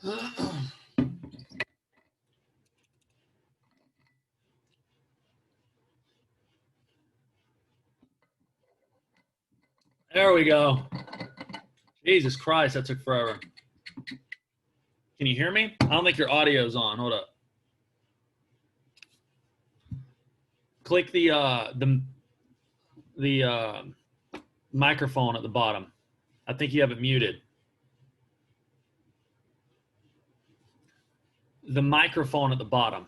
There we go. Jesus Christ, that took forever. Can you hear me? I don't think your audio's on. Hold up. Click the microphone at the bottom. I think you have it muted. The microphone at the bottom.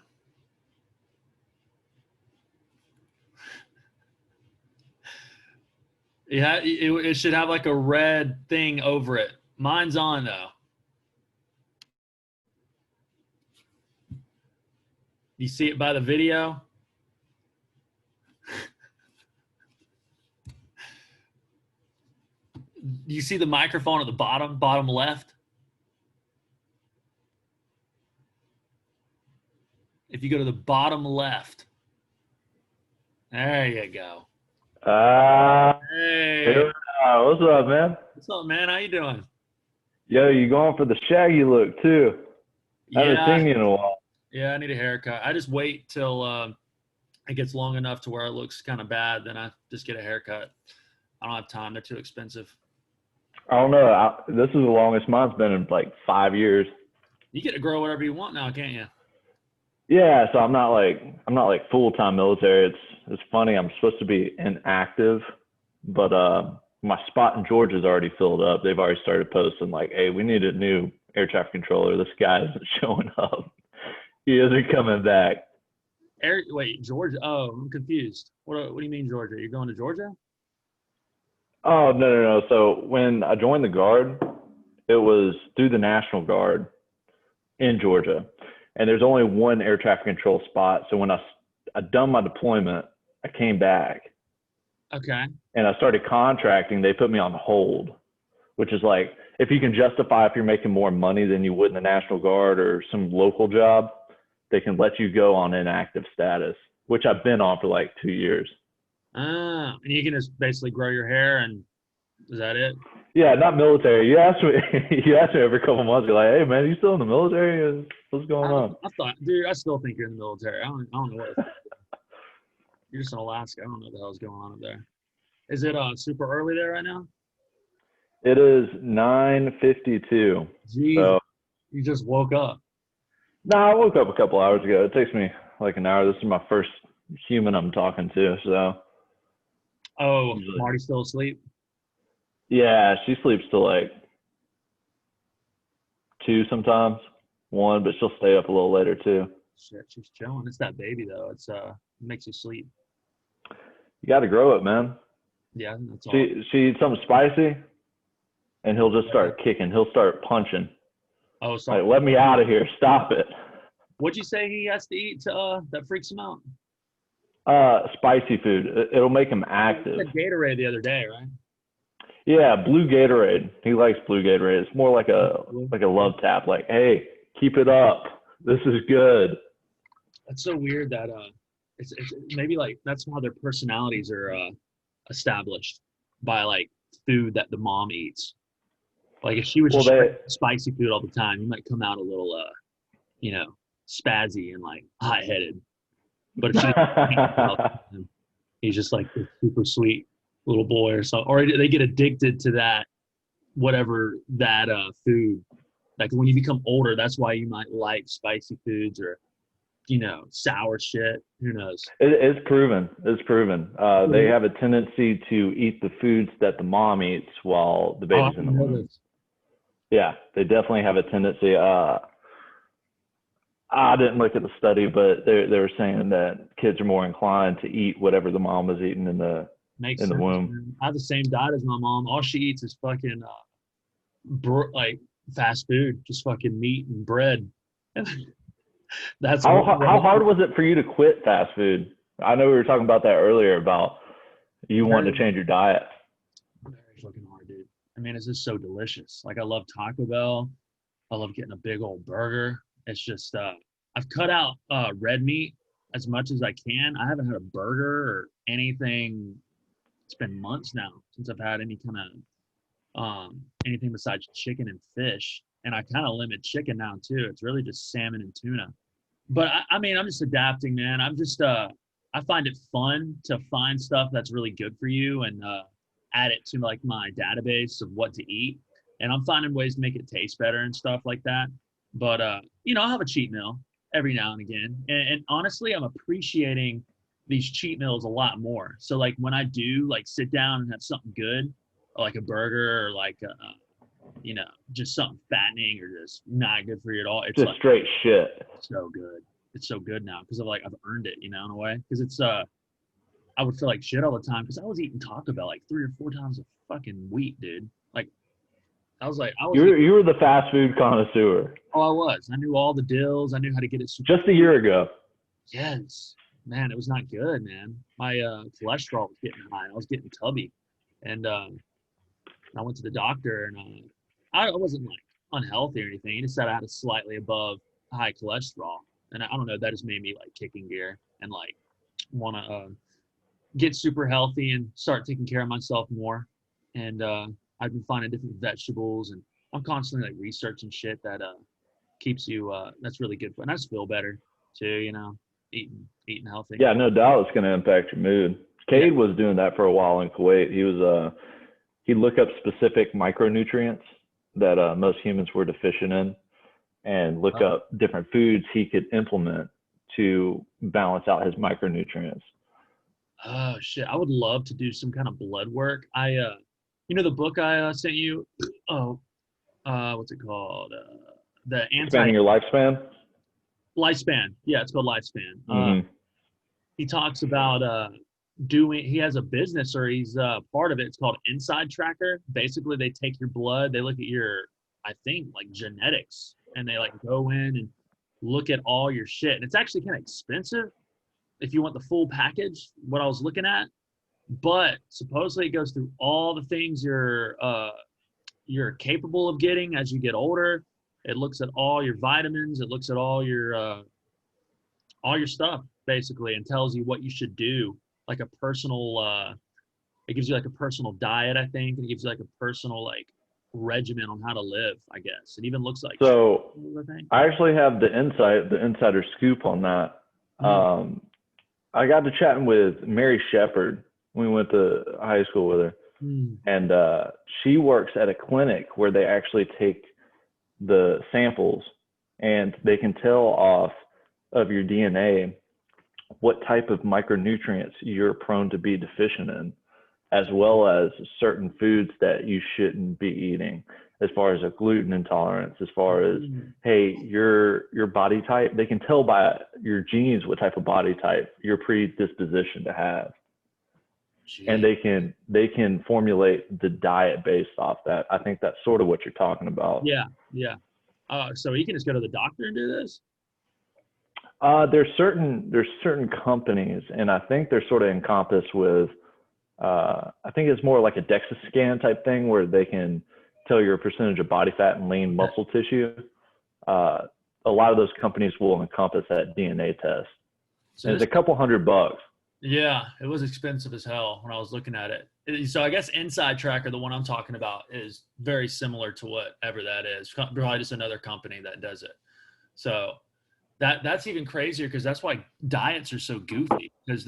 Yeah, it should have like a red thing over it. Mine's on though. You see it by the video? You see the microphone at the bottom left? If you go to the bottom left, there you go. Hey. What's up, man? What's up, man? How you doing? Yo, you going for the shaggy look too? I haven't seen you in a while. Yeah, I need a haircut. I just wait till it gets long enough to where it looks kind of bad, then I just get a haircut. I don't have time. They're too expensive. I don't know. This is the longest mine's been in like 5 years. You get to grow whatever you want now, can't you? Yeah, so I'm not like full-time military. It's funny. I'm supposed to be inactive, but my spot in Georgia's already filled up. They've already started posting like, "Hey, we need a new air traffic controller. This guy isn't showing up. He isn't coming back." Wait, Georgia? Oh, I'm confused. What do you mean, Georgia? You're going to Georgia? Oh, no. So when I joined the Guard, it was through the National Guard in Georgia. And there's only one air traffic control spot. So when I done my deployment, I came back. Okay. And I started contracting. They put me on hold, which is like, if you can justify if you're making more money than you would in the National Guard or some local job, they can let you go on inactive status, which I've been on for like 2 years. And you can just basically grow your hair, and is that it? Yeah, not military. You ask me every couple months. You're like, "Hey, man, you still in the military? What's going on?" Dude, I still think you're in the military. I don't know what. You're just in Alaska. I don't know what the hell's going on up there. Is it super early there right now? It is 9:52. Jeez, so, you just woke up. No, I woke up a couple hours ago. It takes me like an hour. This is my first human I'm talking to, so. Oh, Marty's still asleep? Yeah, she sleeps till like 2 sometimes, 1, but she'll stay up a little later too. Shit, she's chilling. It's that baby though. It makes you sleep. You got to grow it, man. Yeah, that's all. She eats something spicy, and he'll just start kicking. He'll start punching. Oh, sorry. Like, let me out of here. Stop it. What'd you say he has to eat that freaks him out? Spicy food. It'll make him active. You said Gatorade the other day, right? Yeah, blue Gatorade. He likes blue Gatorade. It's more like a love tap. Like, hey, keep it up. This is good. That's so weird that it's maybe like that's why their personalities are established by like food that the mom eats. Like if she was just spicy food all the time, you might come out a little spazzy and like hot-headed. But if she he's just like a super sweet little boy or something, or they get addicted to that whatever that food. Like when you become older, that's why you might like spicy foods or sour shit. Who knows? It's proven. They have a tendency to eat the foods that the mom eats while the baby's in the womb. Yeah, they definitely have a tendency. I didn't look at the study, but they were saying that kids are more inclined to eat whatever the mom is eating in the womb. Man. I have the same diet as my mom. All she eats is fucking like fast food, just fucking meat and bread. That's how hard was it for you to quit fast food? I know we were talking about that earlier about you wanting to change your diet. Very fucking hard, dude. I mean, it's just so delicious. Like I love Taco Bell. I love getting a big old burger. It's just I've cut out red meat as much as I can. I haven't had a burger or anything. It's been months now since I've had any kind of anything besides chicken and fish. and I kind of limit chicken now too. It's really just salmon and tuna. But I mean, I'm just adapting, man. I'm just I find it fun to find stuff that's really good for you and add it to like my database of what to eat. And I'm finding ways to make it taste better and stuff like that. But you know, I'll have a cheat meal every now and again. And honestly, I'm appreciating these cheat meals a lot more. So like when I do like sit down and have something good, like a burger or like you know, just something fattening or just not good for you at all. It's Just like straight shit. so good. It's so good now because I've earned it, you know, in a way. Because it's I would feel like shit all the time because I was eating Taco Bell like 3 or 4 times a fucking week, dude. Like I was You were the fast food connoisseur oh, I was. I knew all the deals. I knew how to get it super. just a year ago. Yes, man, it was not good, man. My cholesterol was getting high. I was getting tubby, and I went to the doctor, and I wasn't like unhealthy or anything. He just said I had a slightly above high cholesterol, and I don't know. That just made me like kicking gear and like want to get super healthy and start taking care of myself more. And I've been finding different vegetables, and I'm constantly like researching shit that keeps you that's really good for. And I just feel better too, you know, eating healthy. Yeah, no doubt it's going to impact your mood. Cade was doing that for a while in Kuwait. He'd look up specific micronutrients that most humans were deficient in and look up different foods he could implement to balance out his micronutrients. Oh shit! I would love to do some kind of blood work. You know, the book I sent you. Oh, what's it called? The Expanding your lifespan. lifespan. Yeah, it's called Lifespan. Mm-hmm. He talks about doing. He has a business, or he's part of it. It's called Inside Tracker. Basically, they take your blood. They look at your, I think, like genetics, and they like go in and look at all your shit. And it's actually kind of expensive if you want the full package, what I was looking at. But supposedly it goes through all the things you're capable of getting as you get older. It looks at all your vitamins. It looks at all your stuff basically, and tells you what you should do. Like a personal, it gives you like a personal diet, I think, and it gives you like a personal like regimen on how to live. I guess it even looks like. So I think I actually have the insider scoop on that. Mm. I got to chatting with Mary Shepard. We went to high school with her, and she works at a clinic where they actually take the samples and they can tell off of your DNA what type of micronutrients you're prone to be deficient in, as well as certain foods that you shouldn't be eating, as far as a gluten intolerance, as far as, hey, your body type, they can tell by your genes what type of body type you're predispositioned to have. Jeez. And they can formulate the diet based off that. I think that's sort of what you're talking about. Yeah. So you can just go to the doctor and do this? There's certain companies, and I think they're sort of encompassed with, I think it's more like a DEXA scan type thing where they can tell your percentage of body fat and lean muscle tissue. A lot of those companies will encompass that DNA test. So it's a couple $100. Yeah, it was expensive as hell when I was looking at it. So I guess Inside Tracker, the one I'm talking about, is very similar to whatever that is. Probably just another company that does it. So that's even crazier because that's why diets are so goofy, because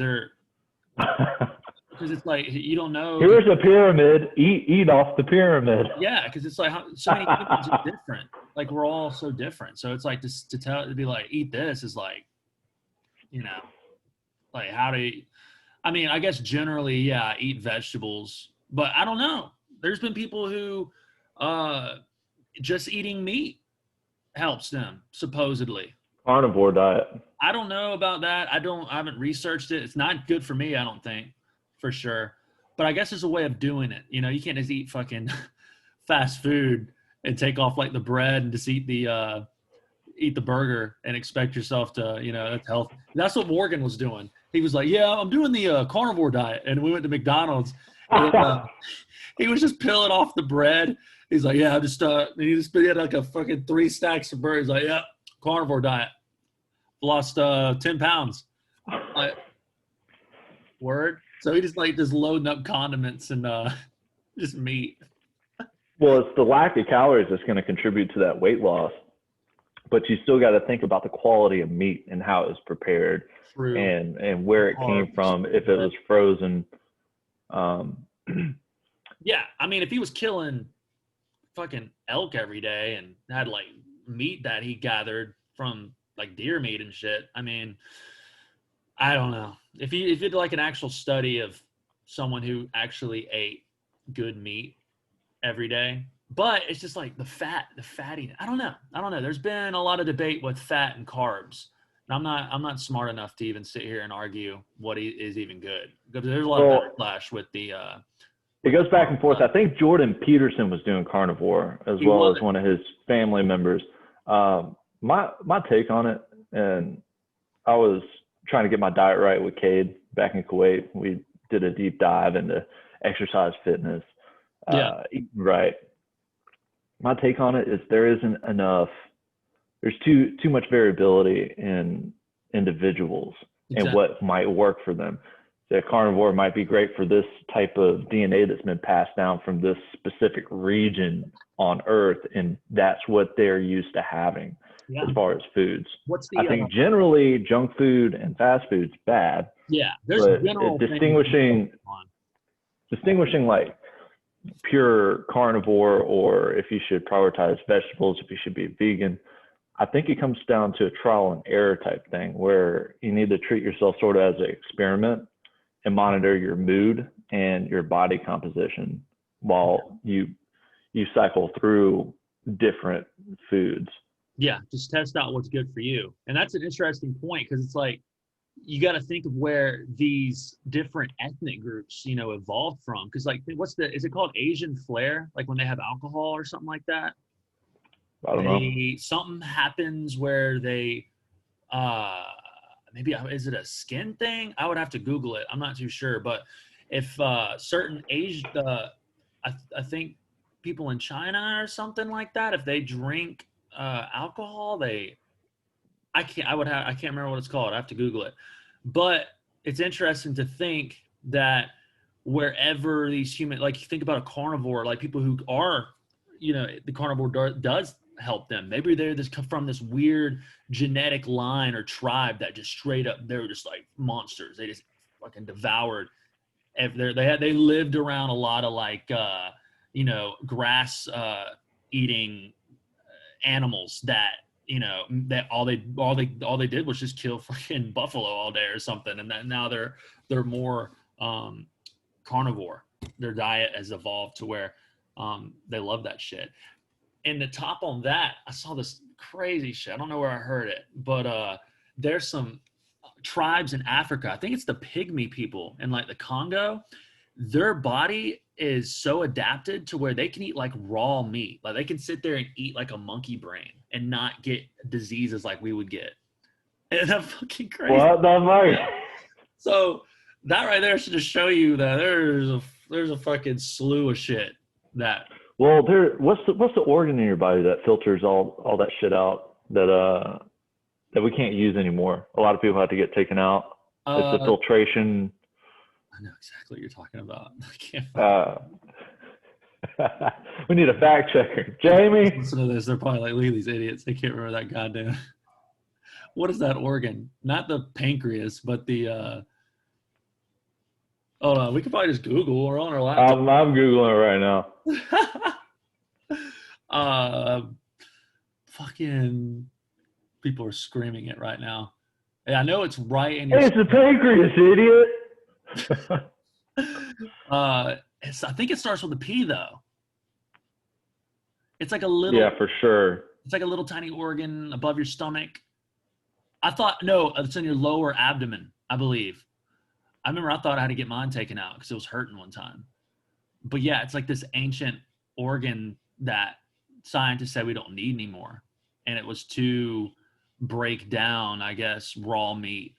it's like you don't know. Here's a pyramid. Eat off the pyramid. Yeah, because it's like so many people are different. Like we're all so different. So it's like to be like eat this is like, you know. Like how do you, I mean, I guess generally, yeah, eat vegetables, but I don't know. There's been people who just eating meat helps them, supposedly. Carnivore diet. I don't know about that. I haven't researched it. It's not good for me, I don't think, for sure. But I guess there's a way of doing it. You know, you can't just eat fucking fast food and take off like the bread and just eat the burger and expect yourself to, you know, that's healthy. That's what Morgan was doing. He was like, yeah, I'm doing the carnivore diet. And we went to McDonald's. And, he was just peeling off the bread. He's like, yeah, he had like a fucking 3 stacks of burgers. Like, yeah, carnivore diet. Lost 10 pounds. Like, word. So he just loading up condiments and just meat. Well, it's the lack of calories that's going to contribute to that weight loss. But you still got to think about the quality of meat and how it was prepared True. and where it came Carbs. from, if it was frozen. Um, Yeah, I mean, if he was killing fucking elk every day and had like meat that he gathered from like deer meat and shit, I mean, I don't know. If you did like an actual study of someone who actually ate good meat every day, but it's just like the fatty. I don't know. There's been a lot of debate with fat and carbs. And I'm not smart enough to even sit here and argue what is even good. Because there's a lot of well, backlash with the it with the goes back carb and forth. stuff. I think Jordan Peterson was doing carnivore as He well was. as one of his family members. My take on it, and I was trying to get my diet right with Cade back in Kuwait. We did a deep dive into exercise, fitness, Yeah, eating right. My take on it is there isn't enough. There's too much variability in individuals and exactly. what might work for them. The carnivore might be great for this type of DNA that's been passed down from this specific region on Earth, and that's what they're used to having Yeah. as far as foods. What's I the think generally junk food and fast food's bad, yeah, there's but general things on. distinguishing like pure carnivore or if you should prioritize vegetables, if you should be vegan, I think it comes down to a trial and error type thing where you need to treat yourself sort of as an experiment and monitor your mood and your body composition while you cycle through different foods. Yeah, just test out what's good for you. And that's an interesting point because it's like you got to think of where these different ethnic groups, evolved from. Because like, is it called Asian flair? Like when they have alcohol or something like that, I don't know. something happens where they, uh, maybe is it a skin thing? I would have to Google it. I'm not too sure, but if certain Asian, I think people in China or something like that, if they drink alcohol, I can't remember what it's called. I have to Google it. But it's interesting to think that wherever these like you think about a carnivore, like people who are, the carnivore does help them. Maybe they're from this weird genetic line or tribe that just straight up, they're just like monsters. They just fucking devoured. They lived around a lot of like, grass eating animals that that all they did was just kill fucking buffalo all day or something, and then now they're more carnivore. Their diet has evolved to where they love that shit. And to top on that, I saw this crazy shit. I don't know where I heard it, but there's some tribes in Africa. I think it's the pygmy people in like the Congo. Their body is so adapted to where they can eat like raw meat. Like they can sit there and eat like a monkey brain and not get diseases like we would get. And that's fucking crazy. What the fuck? So that right there should just show you that there's a fucking slew of shit that. Well, what's the organ in your body that filters all that shit out that we can't use anymore? A lot of people have to get taken out. It's the filtration. I know exactly what you're talking about. I can't. We need a fact checker, Jamie. Listen to this. They're probably like, look at these idiots. They can't remember that goddamn. What is that organ? Not the pancreas, but the. Hold on, we could probably just Google. We're on our laptop. I'm googling it right now. Fucking people are screaming it right now. Yeah, I know it's right in your. Hey, it's the pancreas, idiot. I think it starts with a P though. It's like a little. Yeah, for sure. It's like a little tiny organ above your stomach. I thought no, it's in your lower abdomen, I believe. I remember I thought I had to get mine taken out because it was hurting one time. But yeah, it's like this ancient organ that scientists said we don't need anymore, and it was to break down, I guess, raw meat.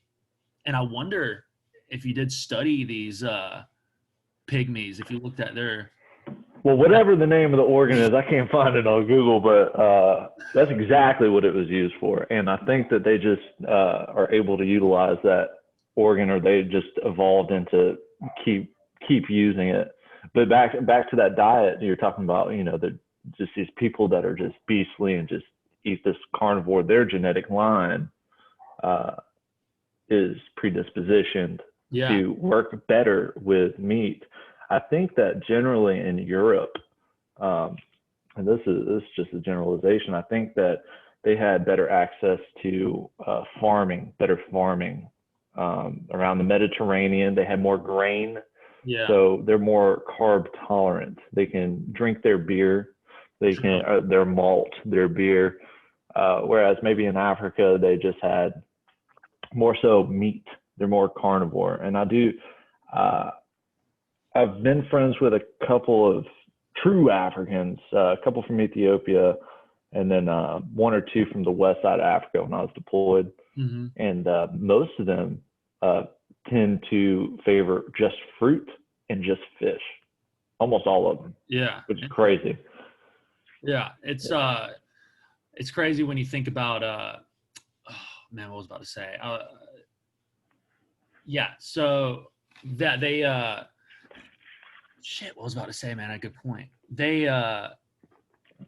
And I wonder if you did study these pygmies, if you looked at their. Well, whatever the name of the organ is, I can't find it on Google, but that's exactly what it was used for. And I think that they just are able to utilize that organ, or they just evolved into keep using it. But back to that diet you're talking about, just these people that are just beastly and just eat this carnivore, their genetic line is predispositioned Yeah. to work better with meat. I think that generally in Europe, and this is just a generalization, I think that they had better access to better farming around the Mediterranean. They had more grain, Yeah. so they're more carb tolerant. They can drink their beer, their malt, their beer. Whereas maybe in Africa they just had more so meat. They're more carnivore. And I've been friends with a couple of true Africans, a couple from Ethiopia, and then one or two from the west side of Africa when I was deployed. Mm-hmm. And most of them tend to favor just fruit and just fish. Almost all of them. Yeah. Which is crazy. Yeah. It's crazy when you think about, oh man, what was I about to say? Yeah. So that they, shit, what was I about to say, man? A good point.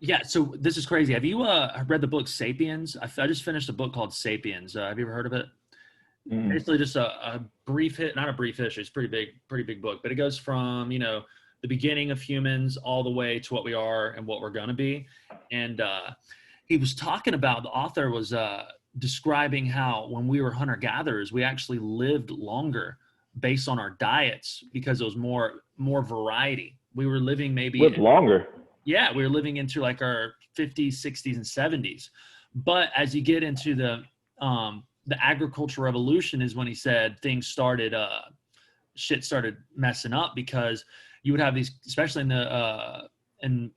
Yeah. So this is crazy. Have you read the book Sapiens? I just finished a book called Sapiens. Have you ever heard of it? Basically just a brief not a brief history. It's pretty big book, but it goes from, the beginning of humans all the way to what we are and what we're going to be. And he was talking about, the author was describing how when we were hunter-gatherers, we actually lived longer based on our diets because there was more variety. We were living lived longer. Yeah, we were living into like our 50s, 60s, and 70s. But as you get into the agricultural revolution is when he said things started, shit started messing up, because you would have these, especially in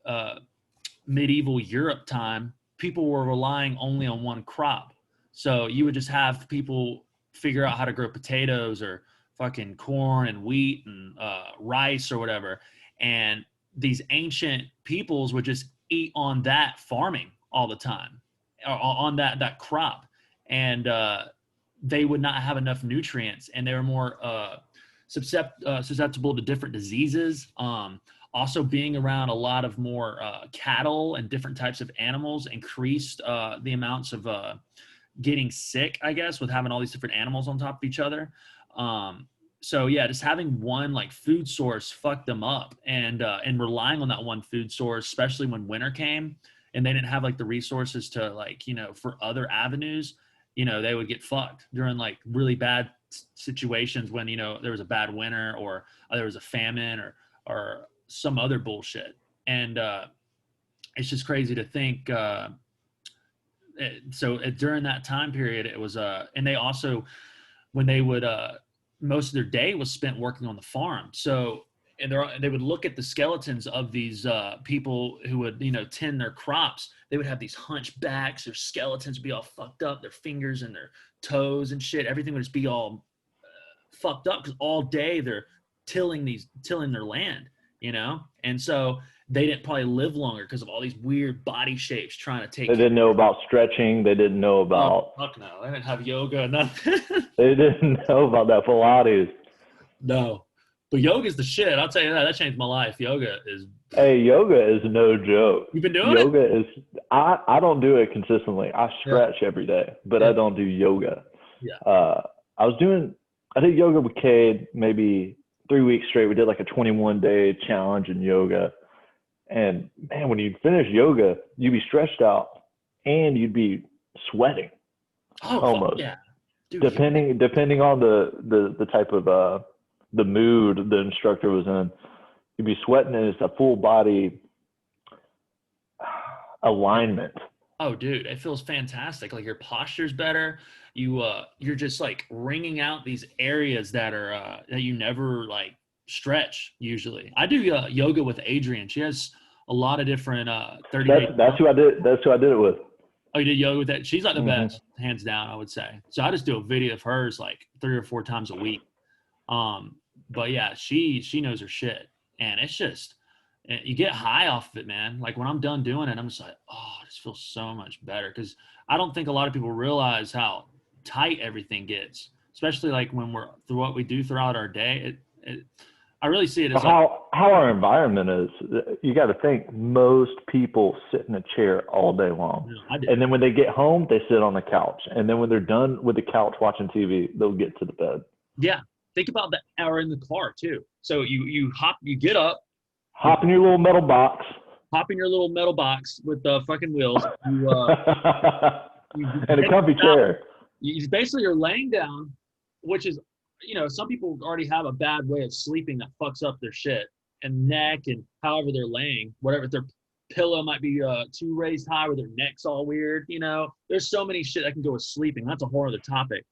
medieval Europe time, people were relying only on one crop. So you would just have people figure out how to grow potatoes or fucking corn and wheat and rice or whatever. And these ancient peoples would just eat on that farming all the time, or on that crop. And they would not have enough nutrients, and they were more susceptible to different diseases. Also, being around a lot of more cattle and different types of animals increased the amounts of getting sick, I guess, with having all these different animals on top of each other. So yeah, just having one like food source fucked them up, and relying on that one food source, especially when winter came and they didn't have like the resources to like, for other avenues, they would get fucked during like really bad situations when, there was a bad winter, or there was a famine, or some other bullshit. And it's just crazy to think. During that time period, it was, and they also, when they would, most of their day was spent working on the farm. So, and they would look at the skeletons of these people who would, tend their crops. They would have these hunchbacks. Their skeletons would be all fucked up. Their fingers and their toes and shit. Everything would just be all fucked up, because all day they're tilling their land, And so they didn't probably live longer because of all these weird body shapes trying to take. They didn't know about stretching. They didn't know about. Oh, fuck no. They didn't have yoga, nothing. They didn't know about that Pilates. No. But yoga's the shit. I'll tell you that. That changed my life. Yoga is. Hey, yoga is no joke. You've been doing yoga is. I don't do it consistently. I stretch every day, but I don't do yoga. Yeah. I did yoga with Cade maybe 3 weeks straight. We did like a 21-day challenge in yoga. And man, when you finish yoga, you'd be stretched out and you'd be sweating. Oh, almost. Yeah. Dude, depending on the type of the mood the instructor was in, you'd be sweating, and it's a full body alignment. Oh, dude, it feels fantastic. Like your posture's better. You're just like wringing out these areas that are that you never like stretch usually. I do yoga with Adrienne. She has a lot of different 30-day. That's who I did. That's who I did it with. Oh, you did yoga with that? She's like the best, hands down, I would say. So I just do a video of hers like 3 or 4 times a week. But yeah, she knows her shit, and it's just, you get high off of it, man. Like when I'm done doing it, I'm just like, oh, this feels so much better. Because I don't think a lot of people realize how tight everything gets, especially like when we're through what we do throughout our day. I really see it as like, How our environment is, you got to think most people sit in a chair all day long, I do. and then when they get home, they sit on the couch, and then when they're done with the couch watching TV, they'll get to the bed. Yeah. Think about the hour in the car too. So you get up, you Hop in your little metal box. hop in your little metal box with the fucking wheels. You And a comfy chair. You basically are laying down, which is, some people already have a bad way of sleeping that fucks up their shit and neck and however they're laying, whatever their pillow might be too raised high or their neck's all weird. There's so many shit that can go with sleeping. That's a whole other topic.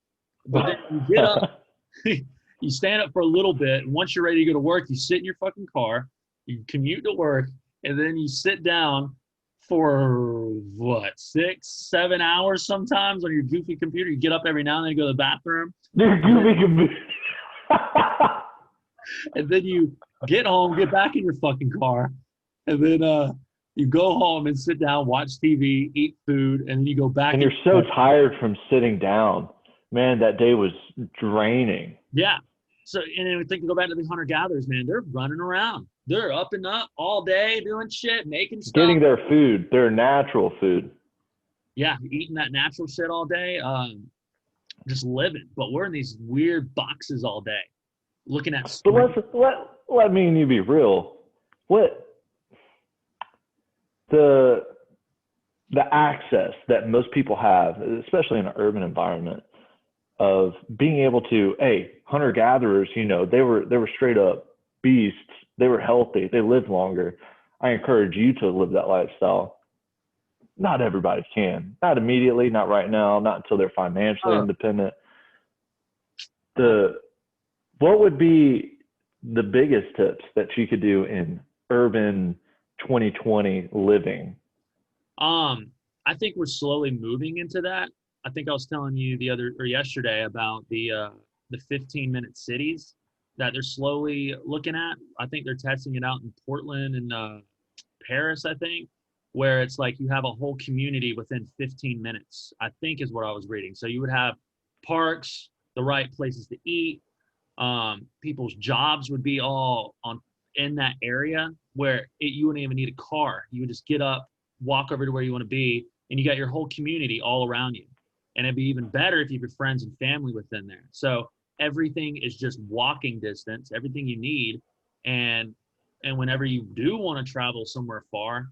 But then you get up, you stand up for a little bit, and once you're ready to go to work, you sit in your fucking car, you commute to work, and then you sit down for what, 6-7 hours sometimes on your goofy computer. You get up every now and then, you go to the bathroom. Your goofy computer. And then you get home, get back in your fucking car, and then you go home and sit down, watch TV, eat food, and then you go back. And you're so tired from sitting down. Man, that day was draining. Yeah. So, and then we think, go back to the hunter-gatherers, man. They're running around. They're up and up all day doing shit, making stuff. Getting their food, their natural food. Yeah, eating that natural shit all day, just living. But we're in these weird boxes all day, looking at. But let me and you be real. What the access that most people have, especially in an urban environment, of being able to, hunter gatherers, they were straight up beasts. They were healthy. They lived longer. I encourage you to live that lifestyle. Not everybody can. Not immediately, not right now, not until they're financially independent. What would be the biggest tips that you could do in urban 2020 living? I think we're slowly moving into that. I think I was telling you yesterday about the 15-minute cities that they're slowly looking at. I think they're testing it out in Portland and Paris, I think, where it's like you have a whole community within 15 minutes, I think is what I was reading. So you would have parks, the right places to eat. People's jobs would be all in that area where you wouldn't even need a car. You would just get up, walk over to where you want to be, and you got your whole community all around you. And it'd be even better if you have friends and family within there. So everything is just walking distance, everything you need. And whenever you do want to travel somewhere far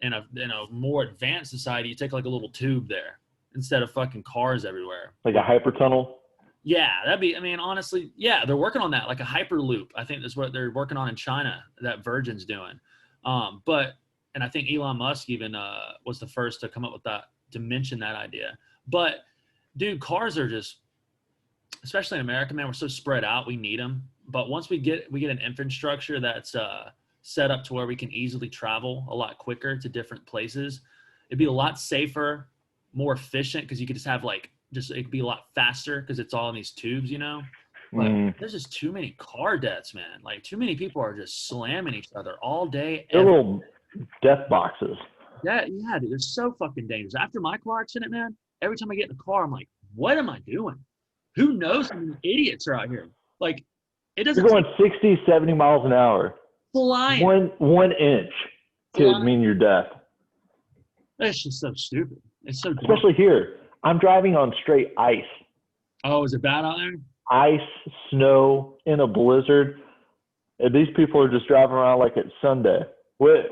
in a more advanced society, you take like a little tube there instead of fucking cars everywhere. Like a hypertunnel? Yeah, honestly, yeah, they're working on that, like a hyperloop. I think that's what they're working on in China, that Virgin's doing. And I think Elon Musk even was the first to come up with that, to mention that idea. But dude, cars are just, especially in America, man, we're so spread out. We need them. But once we get an infrastructure that's set up to where we can easily travel a lot quicker to different places, it'd be a lot safer, more efficient, because you could just have it could be a lot faster because it's all in these tubes, But there's just too many car deaths, man. Like, too many people are just slamming each other all day. They're little death boxes. Yeah, dude, they're so fucking dangerous. After my car accident, man, every time I get in the car, I'm like, what am I doing? Who knows how many idiots are out here? Like, it doesn't. You're going 60, 70 miles an hour. Flying. One inch could mean your death. That's just so stupid. It's so dumb. Especially here. I'm driving on straight ice. Oh, is it bad out there? Ice, snow, in a blizzard. And these people are just driving around like it's Sunday. What?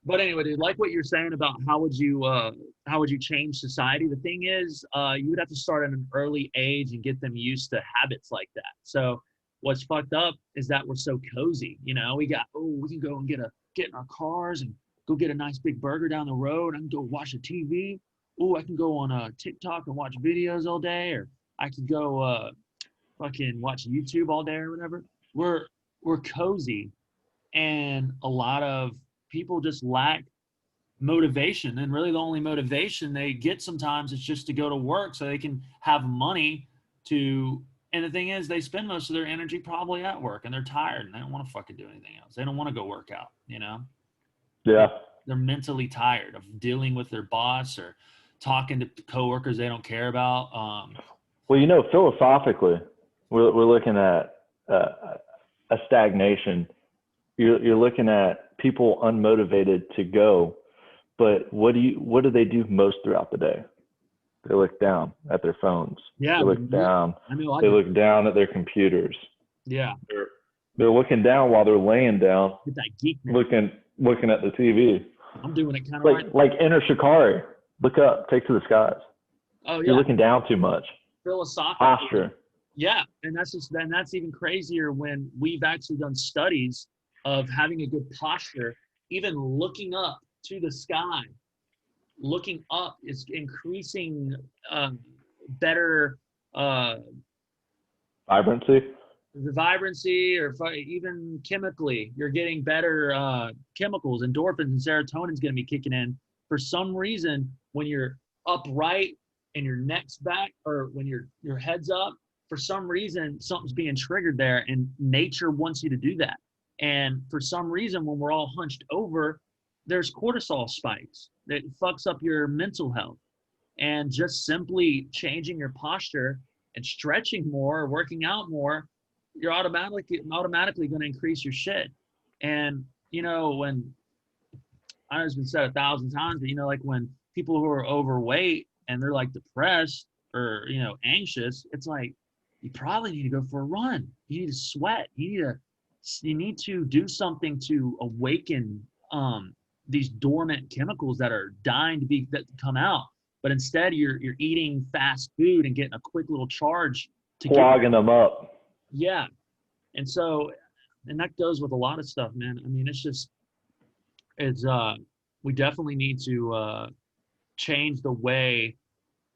But anyway, dude, like what you're saying about how would you change society? The thing is, you would have to start at an early age and get them used to habits like that. So what's fucked up is that we're so cozy. We can go and get in our cars and go get a nice big burger down the road. I can go watch the TV. Oh, I can go on TikTok and watch videos all day, or I could go fucking watch YouTube all day or whatever. We're cozy, and a lot of people just lack motivation, and really the only motivation they get sometimes is just to go to work so they can have money to. And the thing is, they spend most of their energy probably at work, and they're tired and they don't want to fucking do anything else. They don't want to go work out, Yeah. They're mentally tired of dealing with their boss or talking to coworkers they don't care about. Well, philosophically, we're looking at a stagnation. You're looking at people unmotivated to go, but what do they do most throughout the day? They look down at their phones. Yeah. They look down. I mean, they look down at their computers. Yeah. They're looking down while they're laying down, Get that geek man. looking at the TV. I'm doing it kind of like Enter Shikari. Look up, take to the skies. Oh yeah. You're looking down too much. Philosophical Posture. Yeah, and that's even crazier when we've actually done studies of having a good posture. Even looking up to the sky, looking up is increasing better vibrancy. The vibrancy, or even chemically, you're getting better chemicals, endorphins and serotonin's going to be kicking in. For some reason, when you're upright and your neck's back, or when your head's up, for some reason, something's being triggered there, and nature wants you to do that. And for some reason, when we're all hunched over, there's cortisol spikes that fucks up your mental health. And just simply changing your posture and stretching more, or working out more, you're automatically going to increase your shit. And, when I know it's been said 1,000 times, but, like when people who are overweight and they're like depressed or, anxious, it's like, you probably need to go for a run. You need to sweat. You need to do something to awaken these dormant chemicals that are dying to come out. But instead, you're eating fast food and getting a quick little charge to clogging them up. Yeah, and that goes with a lot of stuff, man. I mean, we definitely need to change the way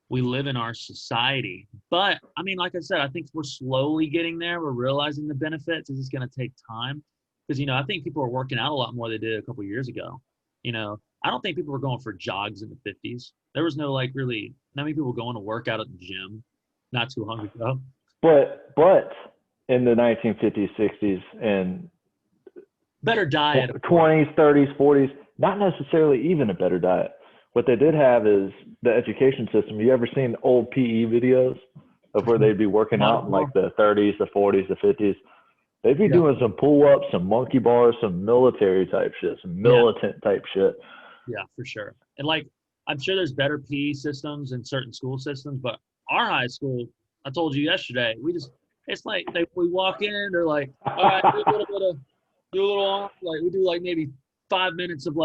we live in our society. But I mean, like I said, I think we're slowly getting there. We're realizing the benefits. It's just going to take time because, I think people are working out a lot more than they did a couple of years ago. I don't think people were going for jogs in the 50s. There was no really, not many people going to work out at the gym not too long ago. But in the 1950s, 60s, and better diet, 20s, 30s, 40s, not necessarily even a better diet. What they did have is the education system. You ever seen old PE videos of where they'd be working out in like the 30s, the 40s, the 50s? They'd be doing some pull-ups, some monkey bars, some military type shit, some militant type shit. Yeah, for sure. And I'm sure there's better PE systems in certain school systems, but our high school, I told you yesterday, it's like we walk in, they're like, all right, we do maybe 5 minutes of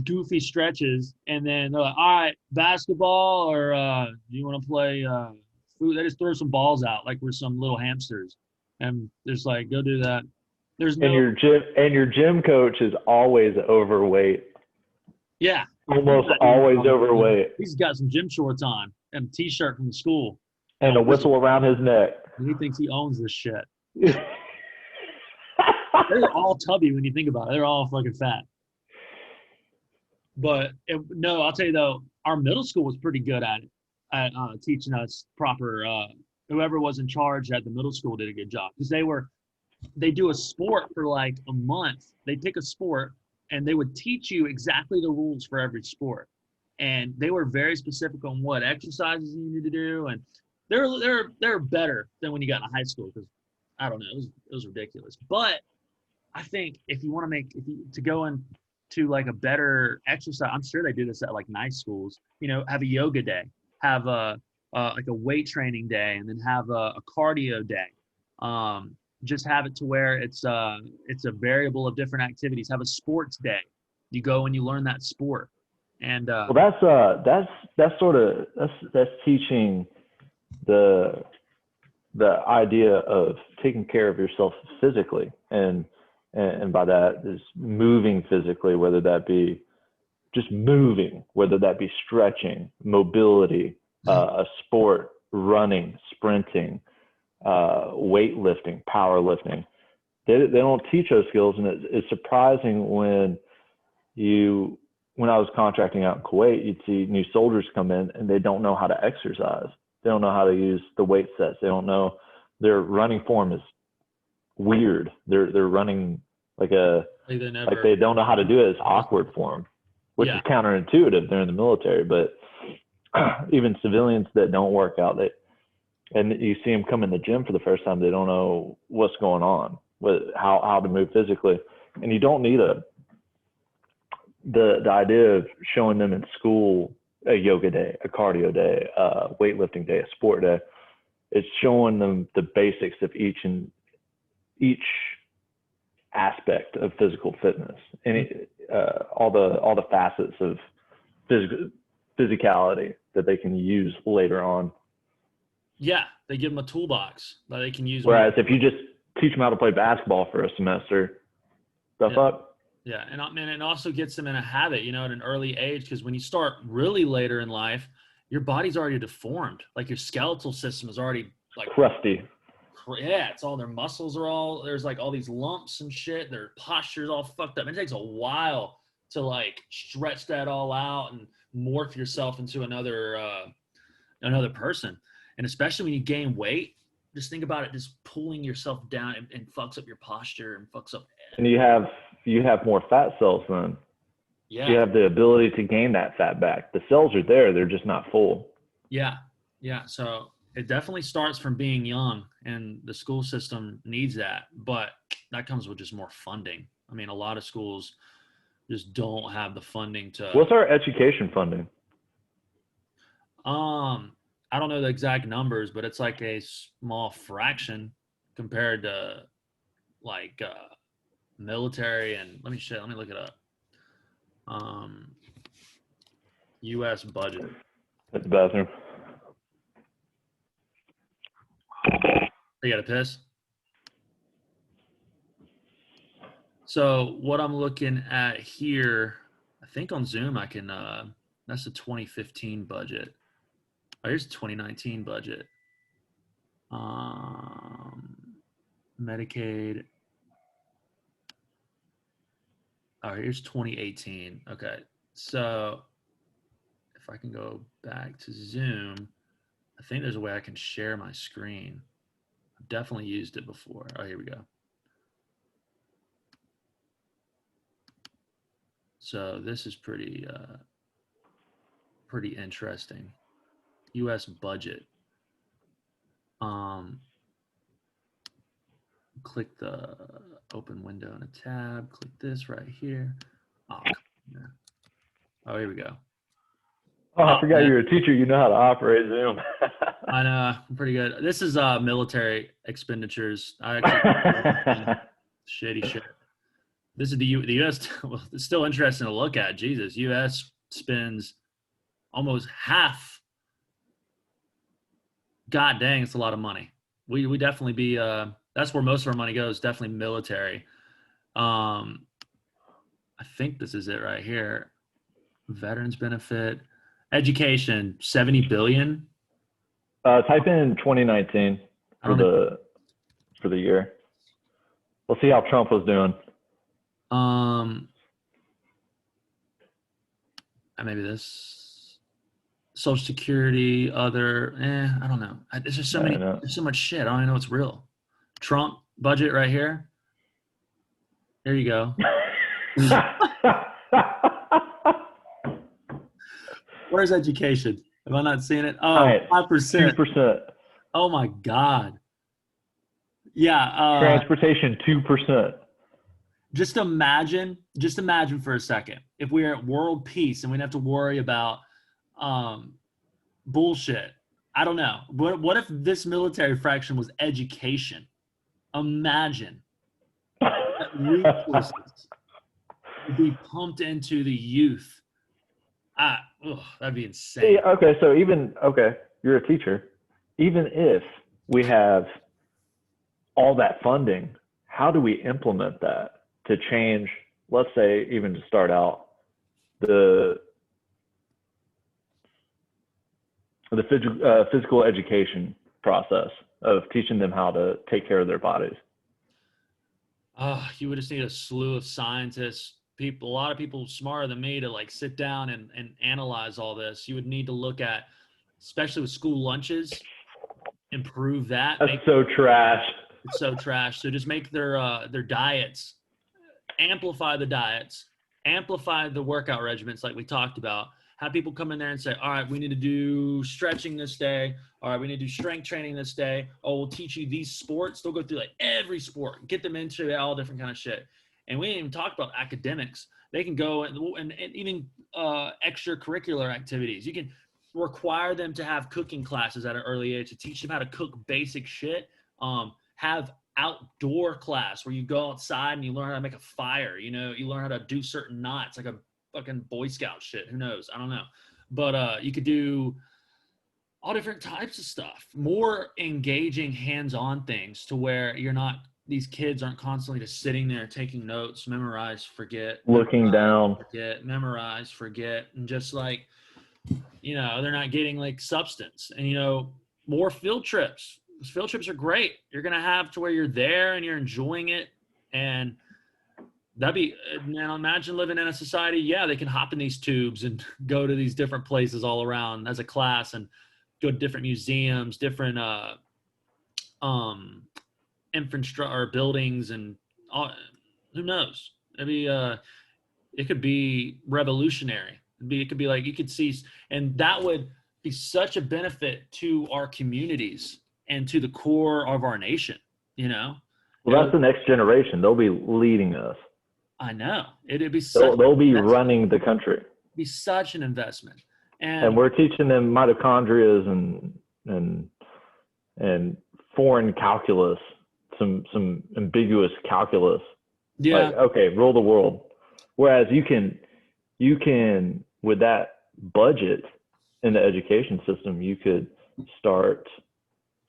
goofy stretches, and then they're like, all right, basketball, or do you want to play food? They just throw some balls out like we're some little hamsters, and just go do that. And your gym coach is always overweight. Yeah, almost always overweight. He's got some gym shorts on and a t-shirt from school and a whistle around his neck. He thinks he owns this shit. They're all tubby when you think about it. They're all fucking fat. But I'll tell you though, our middle school was pretty good at it, at teaching us proper. Whoever was in charge at the middle school did a good job because they do a sport for a month. They pick a sport and they would teach you exactly the rules for every sport, and they were very specific on what exercises you needed to do, and they're better than when you got in high school because I don't know, it was ridiculous. But I think if you want to go into a better exercise, I'm sure they do this at nice schools. Have a yoga day, have a weight training day, and then have a cardio day. Just have it to where it's a variable of different activities. Have a sports day. You go and you learn that sport. And well, that's teaching the idea of taking care of yourself physically, and by that is moving physically, whether that be just moving, whether that be stretching, mobility, a sport, running, sprinting, weightlifting, powerlifting. They don't teach those skills, and it's surprising when I was contracting out in Kuwait, you'd see new soldiers come in and they don't know how to exercise. They don't know how to use the weight sets. They don't know, their running form is weird. They're running like they don't know how to do it. It's awkward for them, which is counterintuitive. They're in the military, but even civilians that don't work out, And you see them come in the gym for the first time, they don't know what's going on, how to move physically. And you don't need the idea of showing them in school a yoga day, a cardio day, a weightlifting day, a sport day. It's showing them the basics of each aspect of physical fitness, and all the facets of physicality that they can use later on. Yeah, they give them a toolbox that they can use. Whereas if you just teach them how to play basketball for a semester, the fuck? Yeah, and it also gets them in a habit, you know, at an early age, because when you start really later in life, your body's already deformed. Like your skeletal system is already like crusty. Yeah, it's all their muscles are all, there's like all these lumps and shit. Their posture's all fucked up. It takes a while to like stretch that all out and morph yourself into another person. And especially when you gain weight, just think about it, just pulling yourself down and fucks up your posture and fucks up. And you have more fat cells then. Yeah. You have the ability to gain that fat back. The cells are there, they're just not full. Yeah. Yeah. So it definitely starts from being young, and the school system needs that, but that comes with just more funding. I mean, a lot of schools just don't have the funding to. What's our education funding? I don't know the exact numbers, but it's like a small fraction compared to like military and let me look it up. U.S. budget. At the bathroom. You got a piss? So what I'm looking at here, I think on Zoom I can, that's the 2015 budget. Oh, here's the 2019 budget. Medicaid. Oh, here's 2018. Okay. So if I can go back to Zoom, I think there's a way I can share my screen. I've definitely used it before. Oh, here we go. So this is pretty interesting. U.S. budget. Click the open window in a tab. Click this right here. Oh, here we go. Oh, I forgot you're a teacher. You know how to operate Zoom. I know. I'm pretty good. This is military expenditures. I actually shitty shit. This is the U.S. Well, it's still interesting to look at. Jesus, U.S. spends almost half. God dang, it's a lot of money. We definitely be that's where most of our money goes. Definitely military. I think this is it right here. Veterans benefit, education, 70 billion. Type in 2019 for the year. We'll see how Trump was doing. Maybe this Social Security, other, I don't know. There's just so there's so much shit. I don't even know what's real. Trump budget right here. There you go. Where's education? Am I not seeing it? Oh, 5%. 2%. Oh my God. Yeah. Transportation, 2%. Just imagine for a second, if we are at world peace and we didn't have to worry about bullshit. I don't know. What if this military fraction was education? Imagine that resources would be pumped into the youth. That'd be insane. See, okay, so you're a teacher. Even if we have all that funding, how do we implement that to change, let's say, even to start out, the physical education process of teaching them how to take care of their bodies? You would just need a slew of scientists, a lot of people smarter than me to like sit down and analyze all this. You would need to look at, especially with school lunches, improve that. That's so trash. It's so trash. So just make their diets, amplify the diets, amplify the workout regimens like we talked about, Have people come in there and say, all right, we need to do stretching this day. All right, we need to do strength training this day. Oh, we'll teach you these sports. They'll go through like every sport, get them into all different kind of shit. And we didn't even talk about academics. They can go and even extracurricular activities. You can require them to have cooking classes at an early age to teach them how to cook basic shit. Have outdoor class where you go outside and you learn how to make a fire. You know, you learn how to do certain knots, like a fucking Boy Scout shit. Who knows? I don't know. But you could do all different types of stuff, more engaging hands-on things to where these kids aren't constantly just sitting there taking notes, memorize, forget, looking down, forget, memorize, forget, and just like, you know, they're not getting like substance. And, you know, more field trips. Field trips are great. You're going to have to where you're there and you're enjoying it. And man, imagine living in a society. Yeah, they can hop in these tubes and go to these different places all around as a class and go to different museums, different infrastructure or buildings, and who knows? It could be revolutionary. It could be like you could see, and that would be such a benefit to our communities and to the core of our nation. You know. Well, that's the next generation. They'll be leading us. I know. It'd be they'll be running the country. It'd be such an investment. And we're teaching them mitochondria and foreign calculus, some ambiguous calculus. Yeah. Like, okay, rule the world. Whereas you can with that budget in the education system, you could start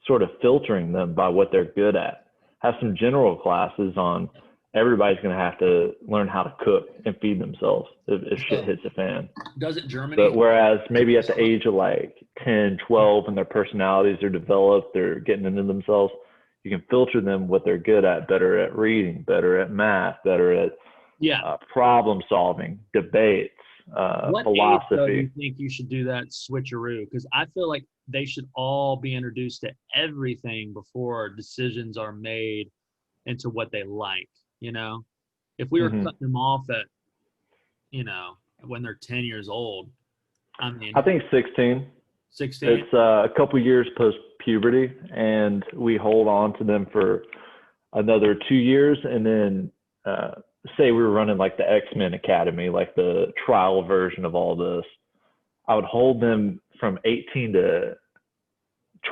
sort of filtering them by what they're good at. Have some general classes on everybody's going to have to learn how to cook and feed themselves if shit hits the fan. Doesn't Germany? But whereas maybe at the age of like 10, 12, and their personalities are developed, they're getting into themselves, you can filter them what they're good at, better at reading, better at math, better at problem solving, debates, what philosophy. Age, though, do you think you should do that switcheroo? Because I feel like they should all be introduced to everything before decisions are made into what they like. You know, if we were cutting them off at, you know, when they're 10 years old, I mean, I think 16. 16. It's a couple years post puberty, and we hold on to them for another 2 years, and then say we were running like the X-Men Academy, like the trial version of all this. I would hold them from 18 to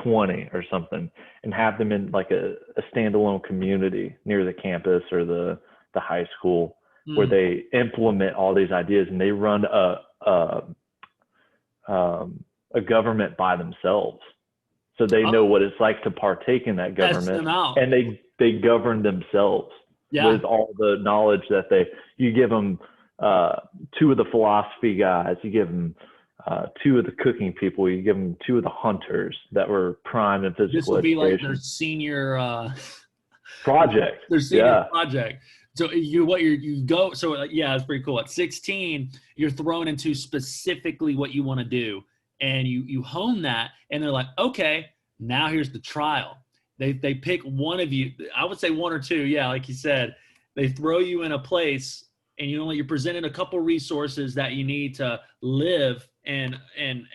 20 or something and have them in like a standalone community near the campus or the high school where they implement all these ideas, and they run a government by themselves. So they know what it's like to partake in that government, and they govern themselves with all the knowledge that you give them 2 of the philosophy guys, you give them 2 of the cooking people, you give them 2 of the hunters that were prime in physical education. This will be like their senior project. Their senior project. So you go. So it's pretty cool. At 16, you're thrown into specifically what you want to do, and you hone that, and they're like, okay, now here's the trial. They pick one of you. I would say 1 or 2. Yeah, like you said, they throw you in a place, and you're presented a couple resources that you need to live and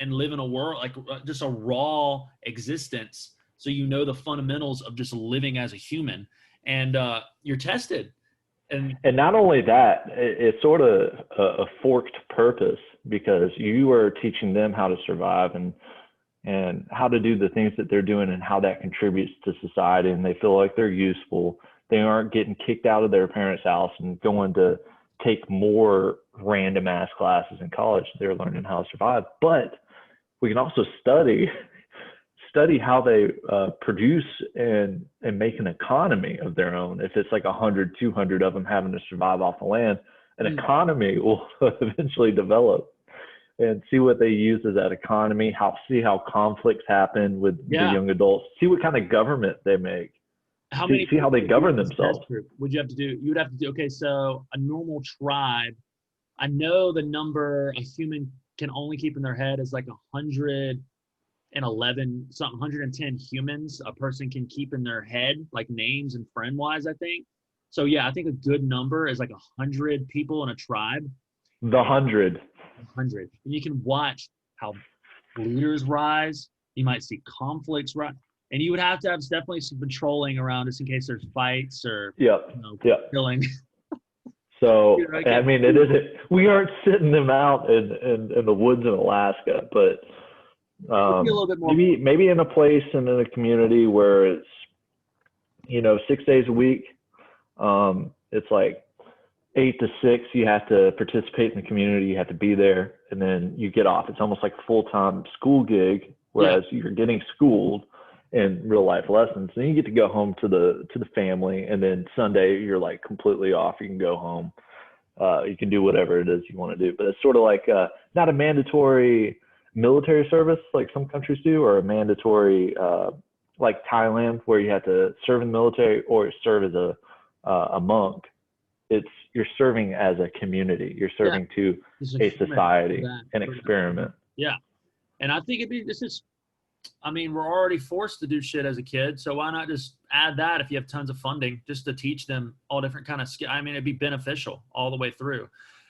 live in a world like just a raw existence. So you know the fundamentals of just living as a human, and you're tested. And not only that, it's sort of a forked purpose, because you are teaching them how to survive and how to do the things that they're doing and how that contributes to society, and they feel like they're useful. They aren't getting kicked out of their parents' house and going to take more random ass classes in college. They're learning how to survive. But we can also study how they produce and make an economy of their own. If it's like 100, 200 of them having to survive off the land, an economy will eventually develop, and see what they use as that economy, see how conflicts happen with the young adults, see what kind of government they make. See how they govern themselves. Would you have to do? You would have to do. Okay, so a normal tribe. I know the number a human can only keep in their head is like 111 something, 110 humans a person can keep in their head, like names and friend wise. I think so. Yeah, I think a good number is like 100 people in a tribe. The 100. 100. And you can watch how leaders rise. You might see conflicts rise. And you would have to have definitely some patrolling around just in case there's fights or Yep. Yep. killing. So, I mean, it isn't, we aren't sitting them out in the woods in Alaska, but be a little bit more maybe in a place and in a community where it's, 6 days a week. It's like 8 to 6, you have to participate in the community, you have to be there, and then you get off. It's almost like a full-time school gig, whereas you're getting schooled in real life lessons. Then you get to go home to the family, and then Sunday you're like completely off. You can go home. You can do whatever it is you want to do. But it's sort of like not a mandatory military service like some countries do, or a mandatory like Thailand where you have to serve in the military or serve as a monk. You're serving as a community. You're serving to a society, an experiment. Yeah. And I think we're already forced to do shit as a kid. So why not just add that if you have tons of funding just to teach them all different kind of skills? I mean, it'd be beneficial all the way through.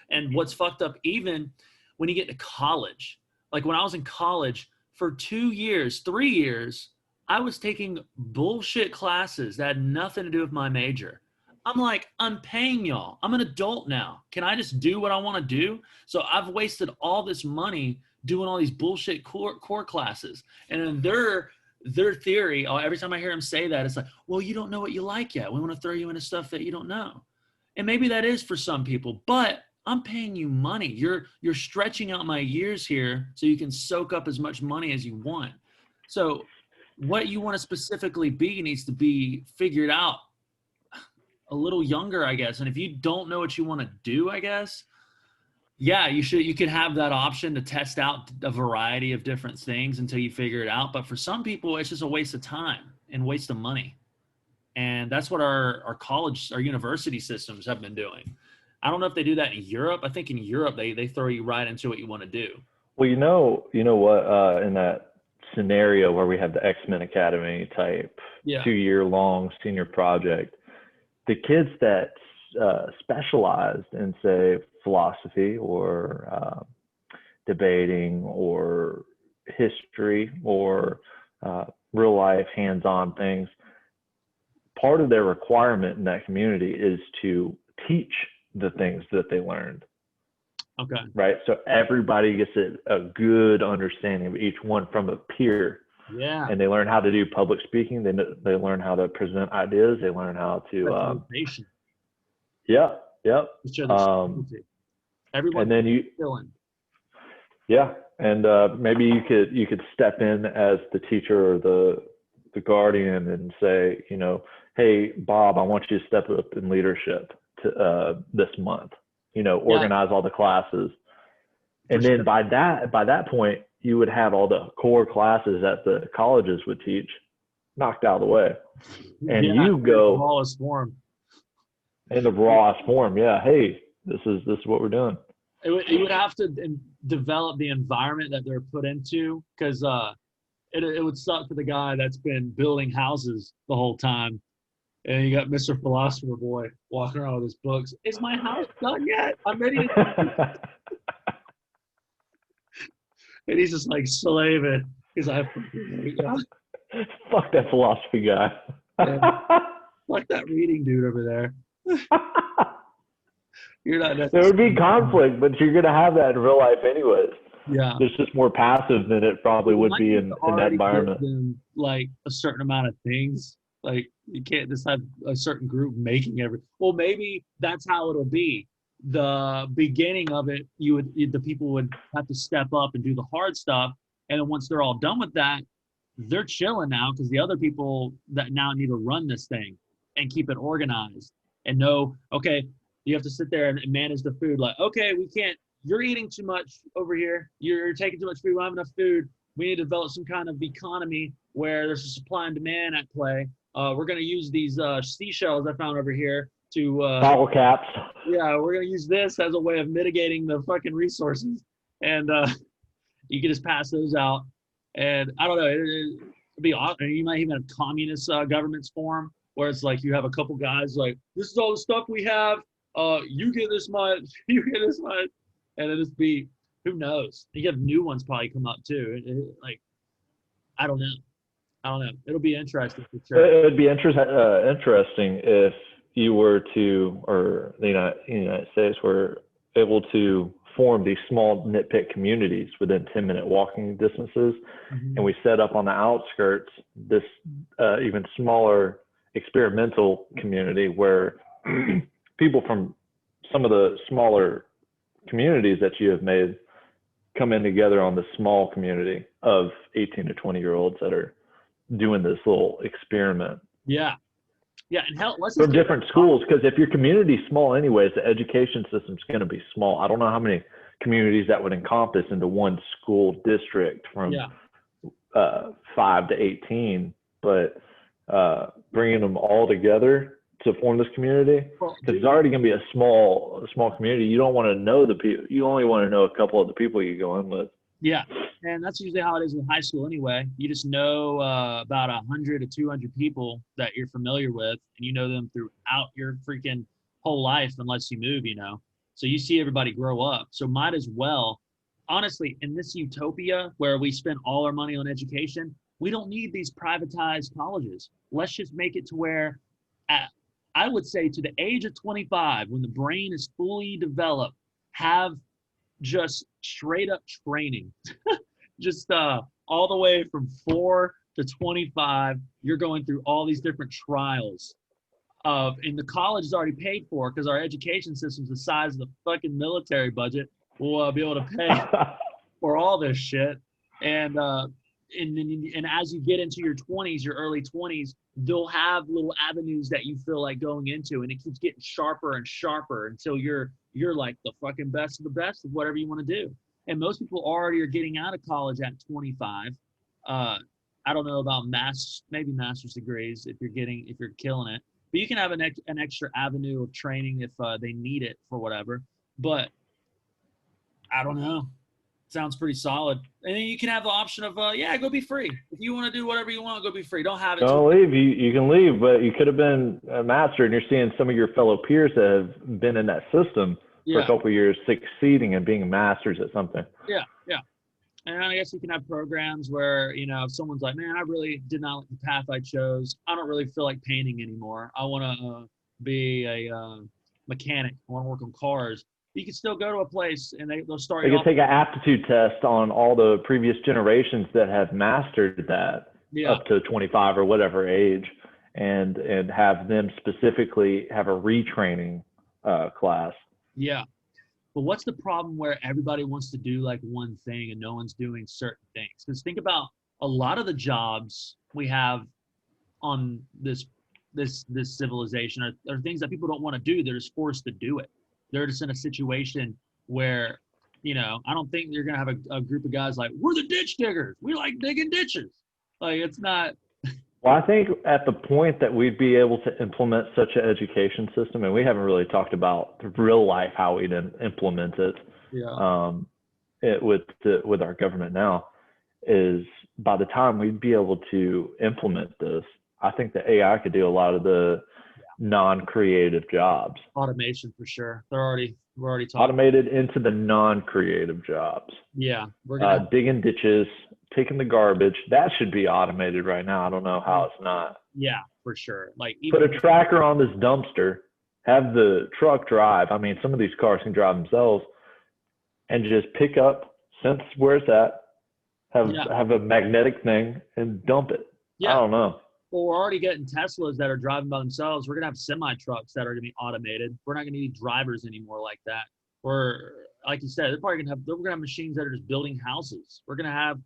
And what's fucked up, even when you get to college, like when I was in college for 2 years, 3 years, I was taking bullshit classes that had nothing to do with my major. I'm like, I'm paying y'all. I'm an adult now. Can I just do what I want to do? So I've wasted all this money doing all these bullshit core classes. And in their theory, every time I hear them say that, it's like, well, you don't know what you like yet. We want to throw you into stuff that you don't know. And maybe that is for some people, but I'm paying you money. You're stretching out my years here so you can soak up as much money as you want. So what you want to specifically be needs to be figured out a little younger, I guess. And if you don't know what you want to do, I guess, you could have that option to test out a variety of different things until you figure it out. But for some people, it's just a waste of time and waste of money. And that's what our university systems have been doing. I don't know if they do that in Europe. I think in Europe, they throw you right into what you want to do. Well, you know what, in that scenario where we have the X-Men Academy type 2-year long senior project, the kids that specialized in, say, philosophy or debating or history or real life hands-on things, part of their requirement in that community is to teach the things that they learned. Okay. Right. So everybody gets a good understanding of each one from a peer. Yeah. And they learn how to do public speaking. They learn how to present ideas. They learn how to. Yeah. Yep. Everyone. And then Yeah. And maybe you could step in as the teacher or the guardian and say, hey, Bob, I want you to step up in leadership this month. Organize all the classes. And then by that point, you would have all the core classes that the colleges would teach knocked out of the way. And you go in the rawest form. In the rawest form. Yeah. Hey, this is what we're doing. You would have to develop the environment that they're put into, because it would suck for the guy that's been building houses the whole time. And you got Mr. Philosopher Boy walking around with his books. Is my house done yet? I'm ready to. And he's just like slaving because I fuck that philosophy guy. Fuck that reading dude over there. You're not necessarily. There would be conflict, but you're gonna have that in real life anyways. Yeah. It's just more passive than it probably would be in that environment. Like a certain amount of things. Like you can't just have a certain group making well, maybe that's how it'll be. The beginning of it, the people would have to step up and do the hard stuff. And then once they're all done with that, they're chilling now because the other people that now need to run this thing and keep it organized and know, okay, you have to sit there and manage the food. Like, okay, you're eating too much over here. You're taking too much food. We don't have enough food. We need to develop some kind of economy where there's a supply and demand at play. We're going to use these seashells I found over here to bottle caps. Yeah, we're going to use this as a way of mitigating the fucking resources. And you can just pass those out. And I don't know, it'd be awesome. You might even have communist governments form where it's like you have a couple guys like, this is all the stuff we have. You get this much, you get this much. And it'd just be Who knows? You have new ones probably come up too. Like, I don't know. I don't know. It'll be interesting for sure. It would be interesting if you were to, or the United States were able to form these small nitpick communities within 10-minute walking distances. Mm-hmm. And we set up on the outskirts this even smaller experimental community where people from some of the smaller communities that you have made come in together on this small community of 18 to 20-year-olds that are doing this little experiment. Yeah. Yeah. And hell, let's from different schools, because if your community's small anyways, the education system's going to be small. I don't know how many communities that would encompass into one school district from 5 to 18, but bringing them all together to form this community, because it's already going to be a small community. You don't want to know the people. You only want to know a couple of the people you go in with. Yeah, and that's usually how it is in high school anyway. You just know about 100 to 200 people that you're familiar with, and you know them throughout your freaking whole life unless you move, So you see everybody grow up. So might as well, honestly, in this utopia where we spend all our money on education, we don't need these privatized colleges. Let's just make it to where, I would say to the age of 25, when the brain is fully developed, have just straight up training, just all the way from 4 to 25. You're going through all these different trials and the college is already paid for because our education system's the size of the fucking military budget. We'll be able to pay for all this shit. And as you get into your 20s, your early 20s, they'll have little avenues that you feel like going into, and it keeps getting sharper and sharper until you're like the fucking best of the best of whatever you want to do. And most people already are getting out of college at 25. I don't know about maybe master's degrees if you're killing it, but you can have an extra avenue of training if they need it for whatever. But I don't know. Sounds pretty solid. And then you can have the option of, go be free. If you want to do whatever you want, go be free. Don't have it. Don't leave. You can leave, but you could have been a master, and you're seeing some of your fellow peers that have been in that system for a couple of years succeeding and being masters at something. Yeah. And I guess you can have programs where, if someone's like, man, I really did not like the path I chose. I don't really feel like painting anymore. I want to be a mechanic. I want to work on cars. You can still go to a place and they'll start. They can take an aptitude test on all the previous generations that have mastered that up to 25 or whatever age, and have them specifically have a retraining class. Yeah. But what's the problem where everybody wants to do like one thing and no one's doing certain things? Because think about a lot of the jobs we have on this civilization are things that people don't want to do. They're just forced to do it. They're just in a situation where, I don't think you're going to have a group of guys like, we're the ditch diggers. We like digging ditches. Like, it's not. Well, I think at the point that we'd be able to implement such an education system, and we haven't really talked about real life how we'd implement it, with our government now, is by the time we'd be able to implement this, I think the AI could do a lot of the non-creative jobs. Automation for sure. We're already talking. Automated into the non-creative jobs. Yeah. We're gonna digging ditches, taking the garbage. That should be automated right now. I don't know how it's not. Yeah, for sure. Like put a tracker on this dumpster, have the truck drive. I mean, some of these cars can drive themselves, and just pick up, sense where it's at, have a magnetic thing and dump it. I don't know. Well, we're already getting Teslas that are driving by themselves. We're going to have semi-trucks that are going to be automated. We're not going to need drivers anymore like that. Or, like you said, we're going to have machines that are just building houses. We're going to have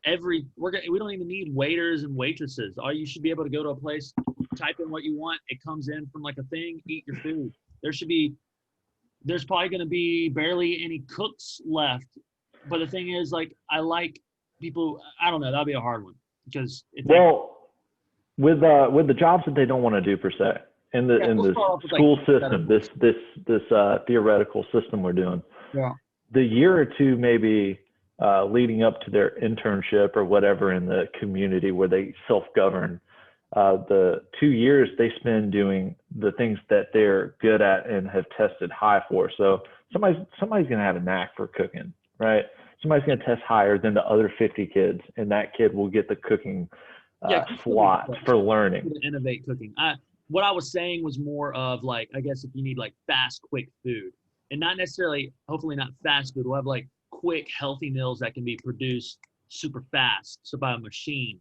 we don't even need waiters and waitresses. You should be able to go to a place, type in what you want. It comes in from like a thing, eat your food. There's probably going to be barely any cooks left. But the thing is, like, I like people, I don't know, that'll be a hard one because with the jobs that they don't want to do per se in the school system, this theoretical system we're doing, the year or two maybe leading up to their internship or whatever in the community where they self-govern, the 2 years they spend doing the things that they're good at and have tested high for. So somebody's going to have a knack for cooking, right? Somebody's going to test higher than the other 50 kids, and that kid will get the cooking slot for learning. To innovate cooking. What I was saying was more of like, I guess if you need like fast, quick food, and not necessarily, hopefully not fast food. We'll have like quick, healthy meals that can be produced super fast, so by a machine,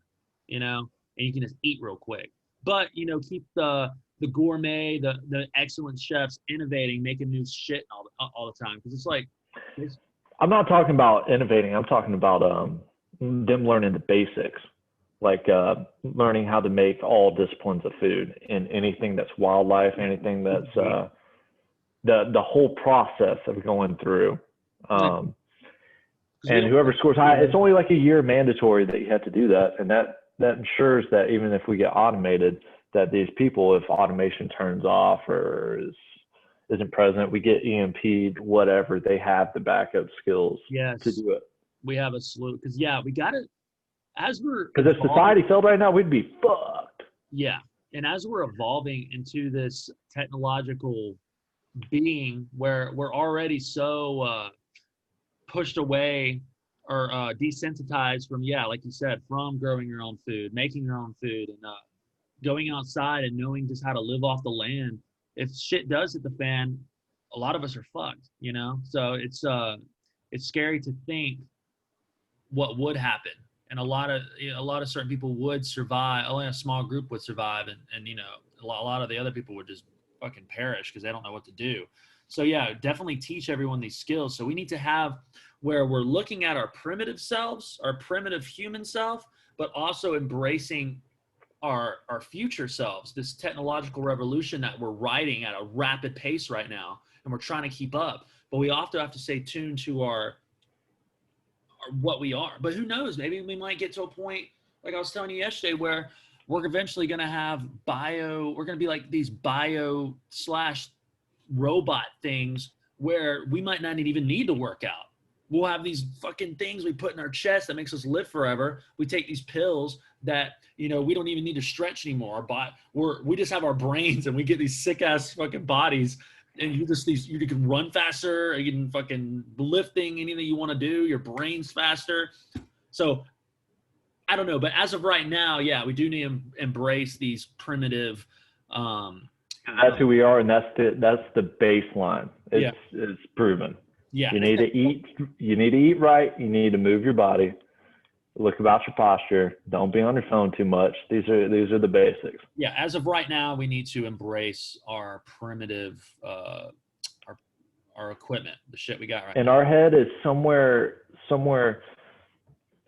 you know, and you can just eat real quick. But you know, keep the gourmet, the excellent chefs innovating, making new shit all the time, because it's like. I'm not talking about innovating. I'm talking about them learning the basics, like learning how to make all disciplines of food and anything that's wildlife, anything that's the whole process of going through. And whoever scores high, it's only like a year mandatory that you have to do that, and that ensures that even if we get automated, that these people, if automation turns off or isn't present, we get EMP'd, whatever, they have the backup skills to do it. We have a slew, because we got to, because if society failed right now, we'd be fucked. Yeah, and as we're evolving into this technological being where we're already so pushed away or desensitized from, like you said, from growing your own food, making your own food, and going outside and knowing just how to live off the land. If shit does hit the fan, a lot of us are fucked, you know? So it's scary to think what would happen. And a lot of certain people would survive. Only a small group would survive. And you know, a lot of the other people would just fucking perish because they don't know what to do. So yeah, definitely teach everyone these skills. So we need to have where we're looking at our primitive selves, our primitive human self, but also embracing our future selves, this technological revolution that we're riding at a rapid pace right now, and we're trying to keep up. But we also have to stay tuned to our what we are. But who knows? Maybe we might get to a point, like I was telling you yesterday, where we're eventually going to have we're going to be like these bio/robot things where we might not even need to work out. We'll have these fucking things we put in our chest that makes us live forever. We take these pills that, you know, we don't even need to stretch anymore. But we just have our brains and we get these sick ass fucking bodies. And you can run faster. You can fucking lifting anything you want to do. Your brain's faster. So I don't know. But as of right now, we do need to embrace these primitive. That's who we are, and that's the baseline. It's proven. Yeah. You need to eat. You need to eat right. You need to move your body. Look about your posture. Don't be on your phone too much. These are the basics. Yeah. As of right now, we need to embrace our primitive, our equipment, the shit we got right now. And our head is somewhere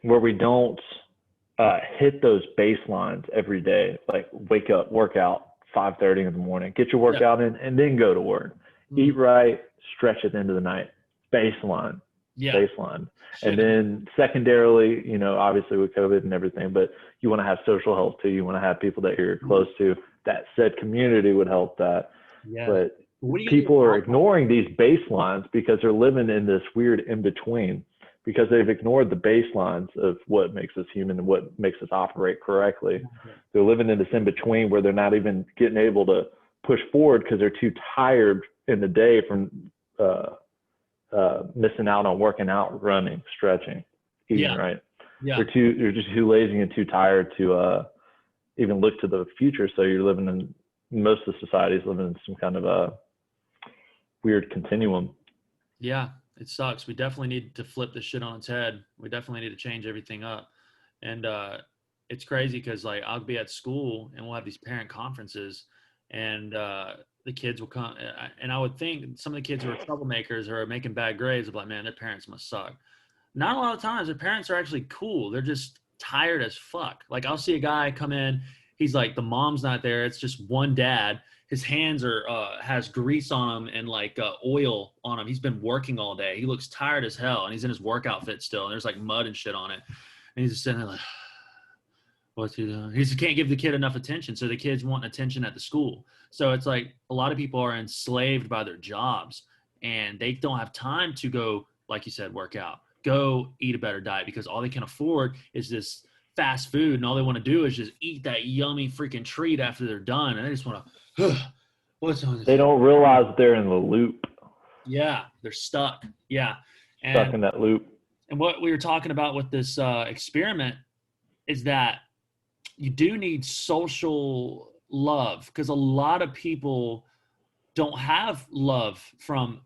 where we don't hit those baselines every day. Like wake up, work out 5:30 in the morning, get your workout in, and then go to work. Mm-hmm. Eat right, stretch at the end of the night. Baseline. And then secondarily, you know, obviously with COVID and everything, but you want to have social health too. You want to have people that you're close to. That said community would help that. Yeah. But people are ignoring these baselines because they're living in this weird in between, because they've ignored the baselines of what makes us human and what makes us operate correctly. Mm-hmm. They're living in this in between where they're not even getting able to push forward because they're too tired in the day from missing out on working out, running, stretching, eating right. Yeah. You're just too lazy and too tired to even look to the future. So you're living in, most of the societies living in some kind of a weird continuum. Yeah, it sucks. We definitely need to flip this shit on its head. We definitely need to change everything up. And it's crazy because like I'll be at school and we'll have these parent conferences, and the kids will come, and I would think some of the kids who are troublemakers or are making bad grades are like, man, their parents must suck. Not a lot of times their parents are actually cool. They're just tired as fuck. Like I'll see a guy come in, he's like, the mom's not there. It's just one dad. His hands has grease on them and like oil on him. He's been working all day. He looks tired as hell, and he's in his work outfit still, and there's like mud and shit on it. And he's just sitting there like, what's he doing? He just can't give the kid enough attention. So the kid's wanting attention at the school. So it's like a lot of people are enslaved by their jobs, and they don't have time to go, like you said, work out, go eat a better diet, because all they can afford is this fast food, and all they want to do is just eat that yummy freaking treat after they're done. And they just want to, what's on this? They don't realize they're in the loop. Yeah, they're stuck. Yeah. Stuck And in that loop. what we were talking about with this experiment is that you do need social love, because a lot of people don't have love from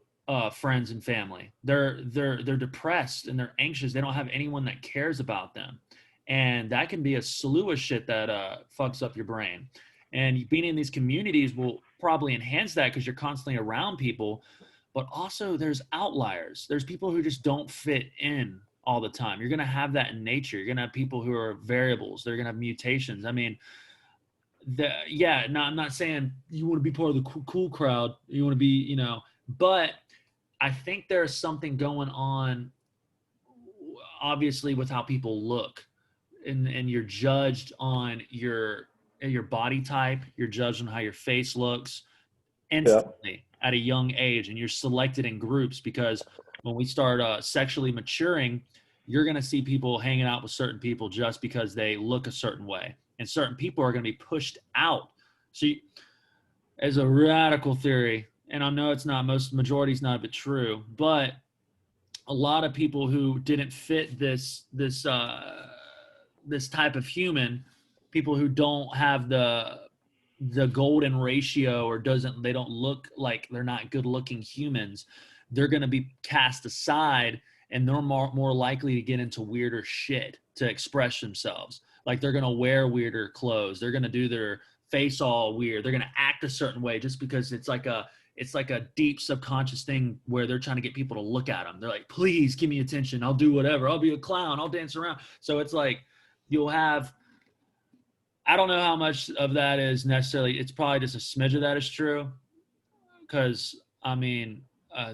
friends and family. They're depressed and they're anxious. They don't have anyone that cares about them, and that can be a slew of shit that fucks up your brain. And being in these communities will probably enhance that because you're constantly around people. But also, there's outliers. There's people who just don't fit in all the time. You're gonna have that in nature. You're gonna have people who are variables. They're gonna have mutations. I mean, no, I'm not saying you want to be part of the cool crowd. You want to be, but I think there's something going on, obviously, with how people look, and you're judged on your body type. You're judged on how your face looks instantly at a young age, and you're selected in groups because when we start sexually maturing, you're going to see people hanging out with certain people just because they look a certain way, and certain people are going to be pushed out. So as a radical theory, and I know it's not, majority's not a bit true, but a lot of people who didn't fit this type of human, people who don't have the golden ratio, or they don't look like, they're not good looking humans, they're going to be cast aside, and they're more likely to get into weirder shit to express themselves. Like they're going to wear weirder clothes. They're going to do their face all weird. They're going to act a certain way just because it's like a deep subconscious thing where they're trying to get people to look at them. They're like, please give me attention. I'll do whatever. I'll be a clown. I'll dance around. So it's like you'll have, I don't know how much of that is necessarily, it's probably just a smidge of that is true. Because, I mean,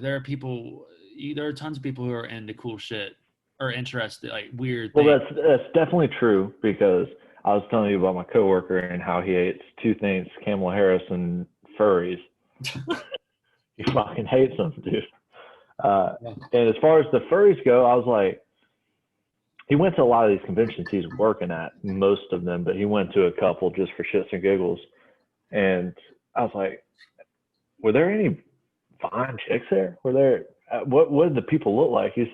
there are tons of people who are into cool shit or interested, like weird things. Well, that's definitely true, because I was telling you about my coworker and how he hates two things: Kamala Harris and furries. He fucking hates them, dude. And as far as the furries go, I was like, he went to a lot of these conventions he's working at, most of them, but he went to a couple just for shits and giggles. And I was like, were there any fine chicks there? Were there, what did the people look like? I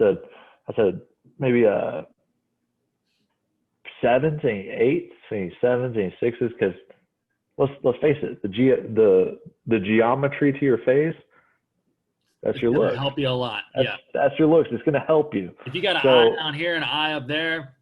said, maybe sevens, any eights, any sevens, any sixes, because let's face it, the geometry to your face, that's your looks. Help you a lot. That's your looks. It's going to help you. If you got an eye down here and an eye up there.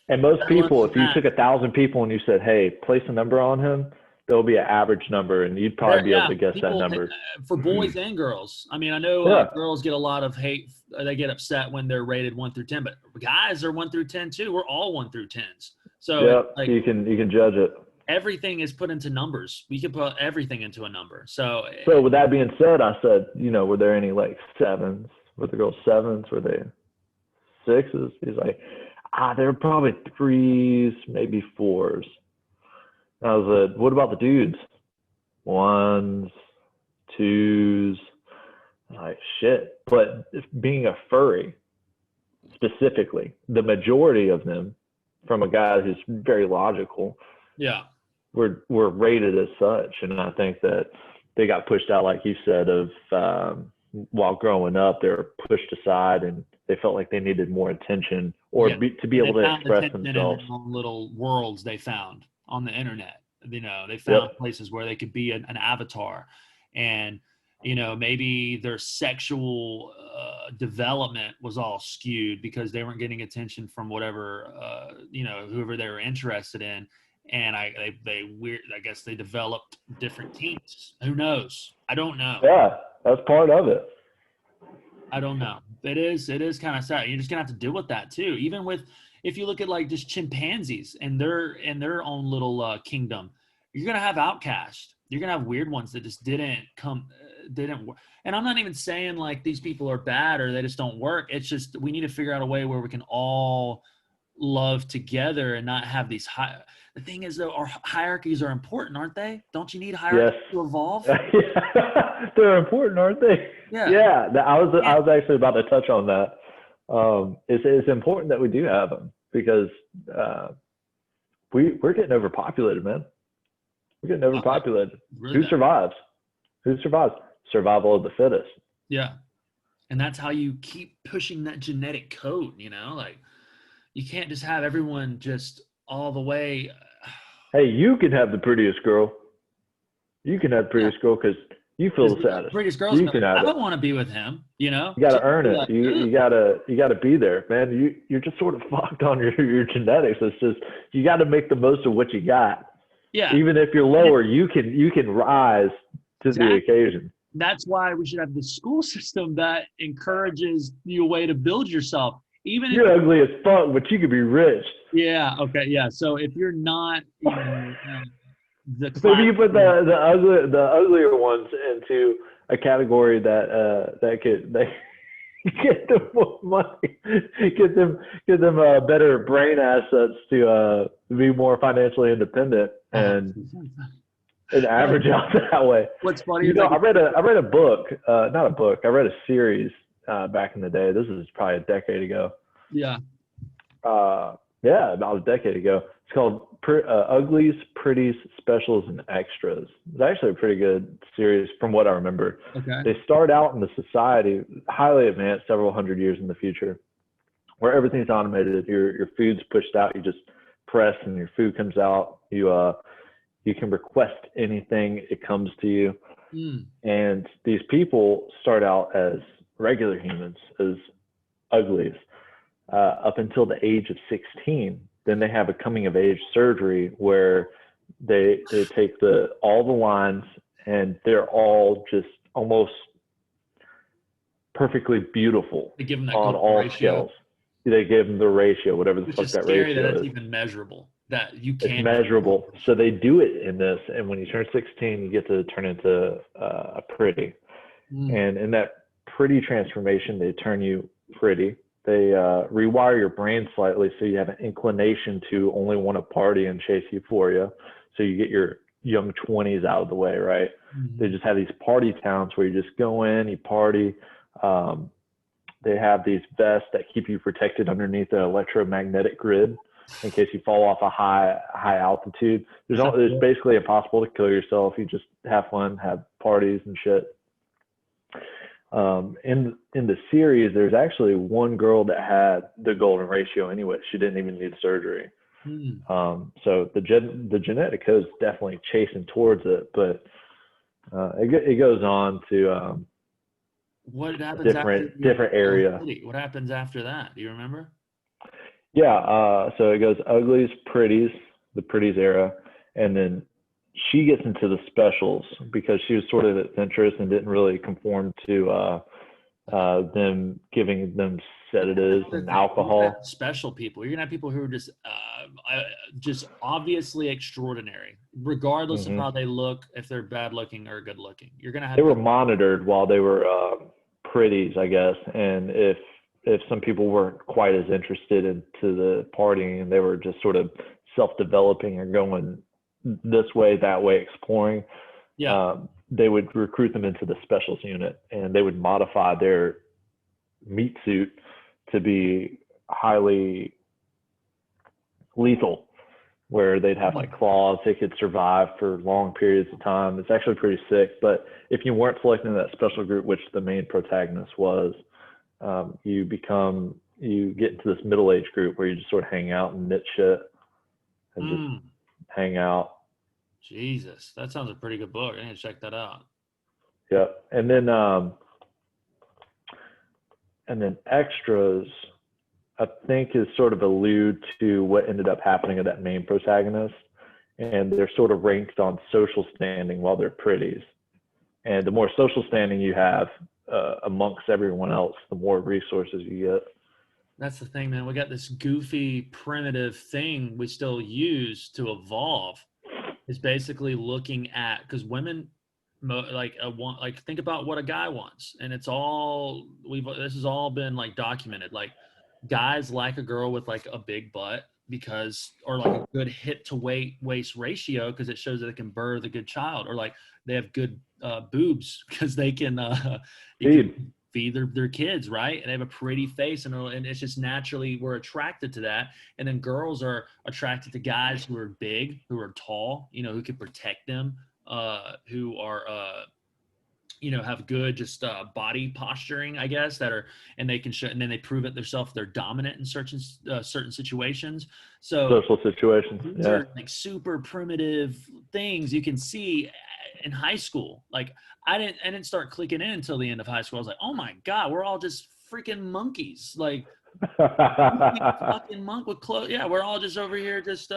And most people, if you took 1,000 people and you said, hey, place a number on him, there'll be an average number, and you'd probably be able to guess that number. For boys and girls. I mean, I know girls get a lot of hate. They get upset when they're rated 1 through 10, but guys are 1 through 10 too. We're all 1 through 10s. So like, you can judge it. Everything is put into numbers. We can put everything into a number. So with that being said, I said, were there any like sevens? Were the girls sevens? Were they sixes? He's like, there were probably threes, maybe fours. I was like, what about the dudes? Ones, twos. I'm like, shit. But being a furry, specifically, the majority of them, from a guy who's very logical, were rated as such. And I think that they got pushed out, like you said, while growing up, they were pushed aside, and they felt like they needed more attention to be able to express themselves. In their own little worlds they found on the internet. They found places where they could be an avatar, and maybe their sexual development was all skewed because they weren't getting attention from whatever whoever they were interested in. And I guess they developed different teams. Who knows? I don't know. Yeah, that's part of it. I don't know. It is kind of sad. You're just gonna have to deal with that too. Even if you look at like just chimpanzees and their own little kingdom, you're gonna have outcasts. You're gonna have weird ones that just didn't work. And I'm not even saying like these people are bad or they just don't work. It's just we need to figure out a way where we can all love together and not have these the thing is though, our hierarchies are important, aren't they? Don't you need hierarchies to evolve? They're important, aren't they? Yeah. I was actually about to touch on that. It's important that we do have them because we're getting overpopulated, man. We're getting overpopulated. Really Who survives? Survival of the fittest. Yeah. And that's how you keep pushing that genetic code, like you can't just have everyone just all the way. Hey, you can have the prettiest girl. You can have the Yeah, prettiest girl because you feel because the the saddest. prettiest girls You be like, can have I it. don't want to be with him. You got to Chicks earn be it. like, You ugh. you gotta be there, man. You're just sort of fucked on your genetics. It's just you got to make the most of what you got. Yeah, Even if you're and lower, you can rise to the exactly. occasion. That's why we should have the school system that encourages you a way to build yourself. Even if, You're ugly as fuck, but you could be rich. yeah, okay, yeah. So if you're not, the Maybe class, you put the uglier ones into a category that could they get them more money, get them better brain assets to be more financially independent oh, and average out that way. what's funny You is know, like, I read a book, not a book. I read a series back in the day. This is probably a decade ago. yeah, Yeah, about a decade ago. It's called Uglies, Pretties, Specials, and Extras. It's actually a pretty good series from what I remember. okay, They start out in the society, highly advanced, several hundred years in the future, where everything's automated. Your food's pushed out. You just press, and your food comes out. You can request anything; it comes to you. mm, And these people start out as regular humans, as uglies, up until the age of 16. Then they have a coming of age surgery where they take all the lines and they're all just almost perfectly beautiful they give them that on golden all ratio, scales. They give them the ratio, whatever the which fuck is that scary that ratio that's is. even measurable. That you It's can measure. measurable. So they do it in this, and when you turn 16, you get to turn into a pretty. Mm, And in that pretty transformation, they turn you pretty. They rewire your brain slightly so you have an inclination to only want to party and chase euphoria. So you get your young 20s out of the way, right? They mm, just have these party towns where you just go in, you party. Um, they have these vests that keep you protected underneath the electromagnetic grid in case you fall off a high altitude. There's basically impossible to kill yourself. You just have fun, have parties and shit. In the series, there's actually one girl that had the golden ratio anyway. She didn't even need surgery. mm. So the genetic code is definitely chasing towards it, but it goes on to What a happens after you different become area. pretty? What happens after that? Do you remember? Yeah. So it goes uglies, pretties, the pretties era, and then she gets into the specials because she was sort of adventurous and didn't really conform to them giving them sedatives Another and thing, you're gonna have alcohol. special people. You're gonna have people who are just obviously extraordinary, regardless of Hmm. how they look, if they're bad looking or good looking. You're gonna They have were people. monitored while they were pretties, I guess, and if some people weren't quite as interested into the partying and they were just sort of self-developing or going this way, that way, exploring, Yeah. they would recruit them into the specials unit and they would modify their meat suit to be highly lethal, where they'd have like Mm. claws they could survive for long periods of time. It's actually pretty sick. But if you weren't selecting that special group, which the main protagonist was, you get into this middle age group where you just sort of hang out and knit shit and just Mm. hang out. Jesus, that sounds a pretty good book. I need to check that out. Yeah. And then extras, I think, is sort of allude to what ended up happening to that main protagonist. And they're sort of ranked on social standing while they're pretties. And the more social standing you have amongst everyone else, the more resources you get. That's the thing, man. We got this goofy, primitive thing we still use to evolve. It's basically looking at because women like want like think about what a guy wants, and it's all we've this has all been like documented. Like guys like a girl with like a big butt because or like a good hip to waist ratio because it shows that they can birth a good child, or like they have good boobs because they can you can Feed. feed their kids, right? And they have a pretty face, and it's just naturally we're attracted to that. And then girls are attracted to guys who are big, who are tall, who can protect them, who are have good just body posturing, I guess, that are, and they can show, and then they prove it themselves. They're dominant in certain situations. So Social situations. these Yeah. are like super primitive things you can see in high school. Like I didn't start clicking in until the end of high school. I was like, oh my God, we're all just freaking monkeys. Like fucking monk with clothes. Yeah, we're all just over here just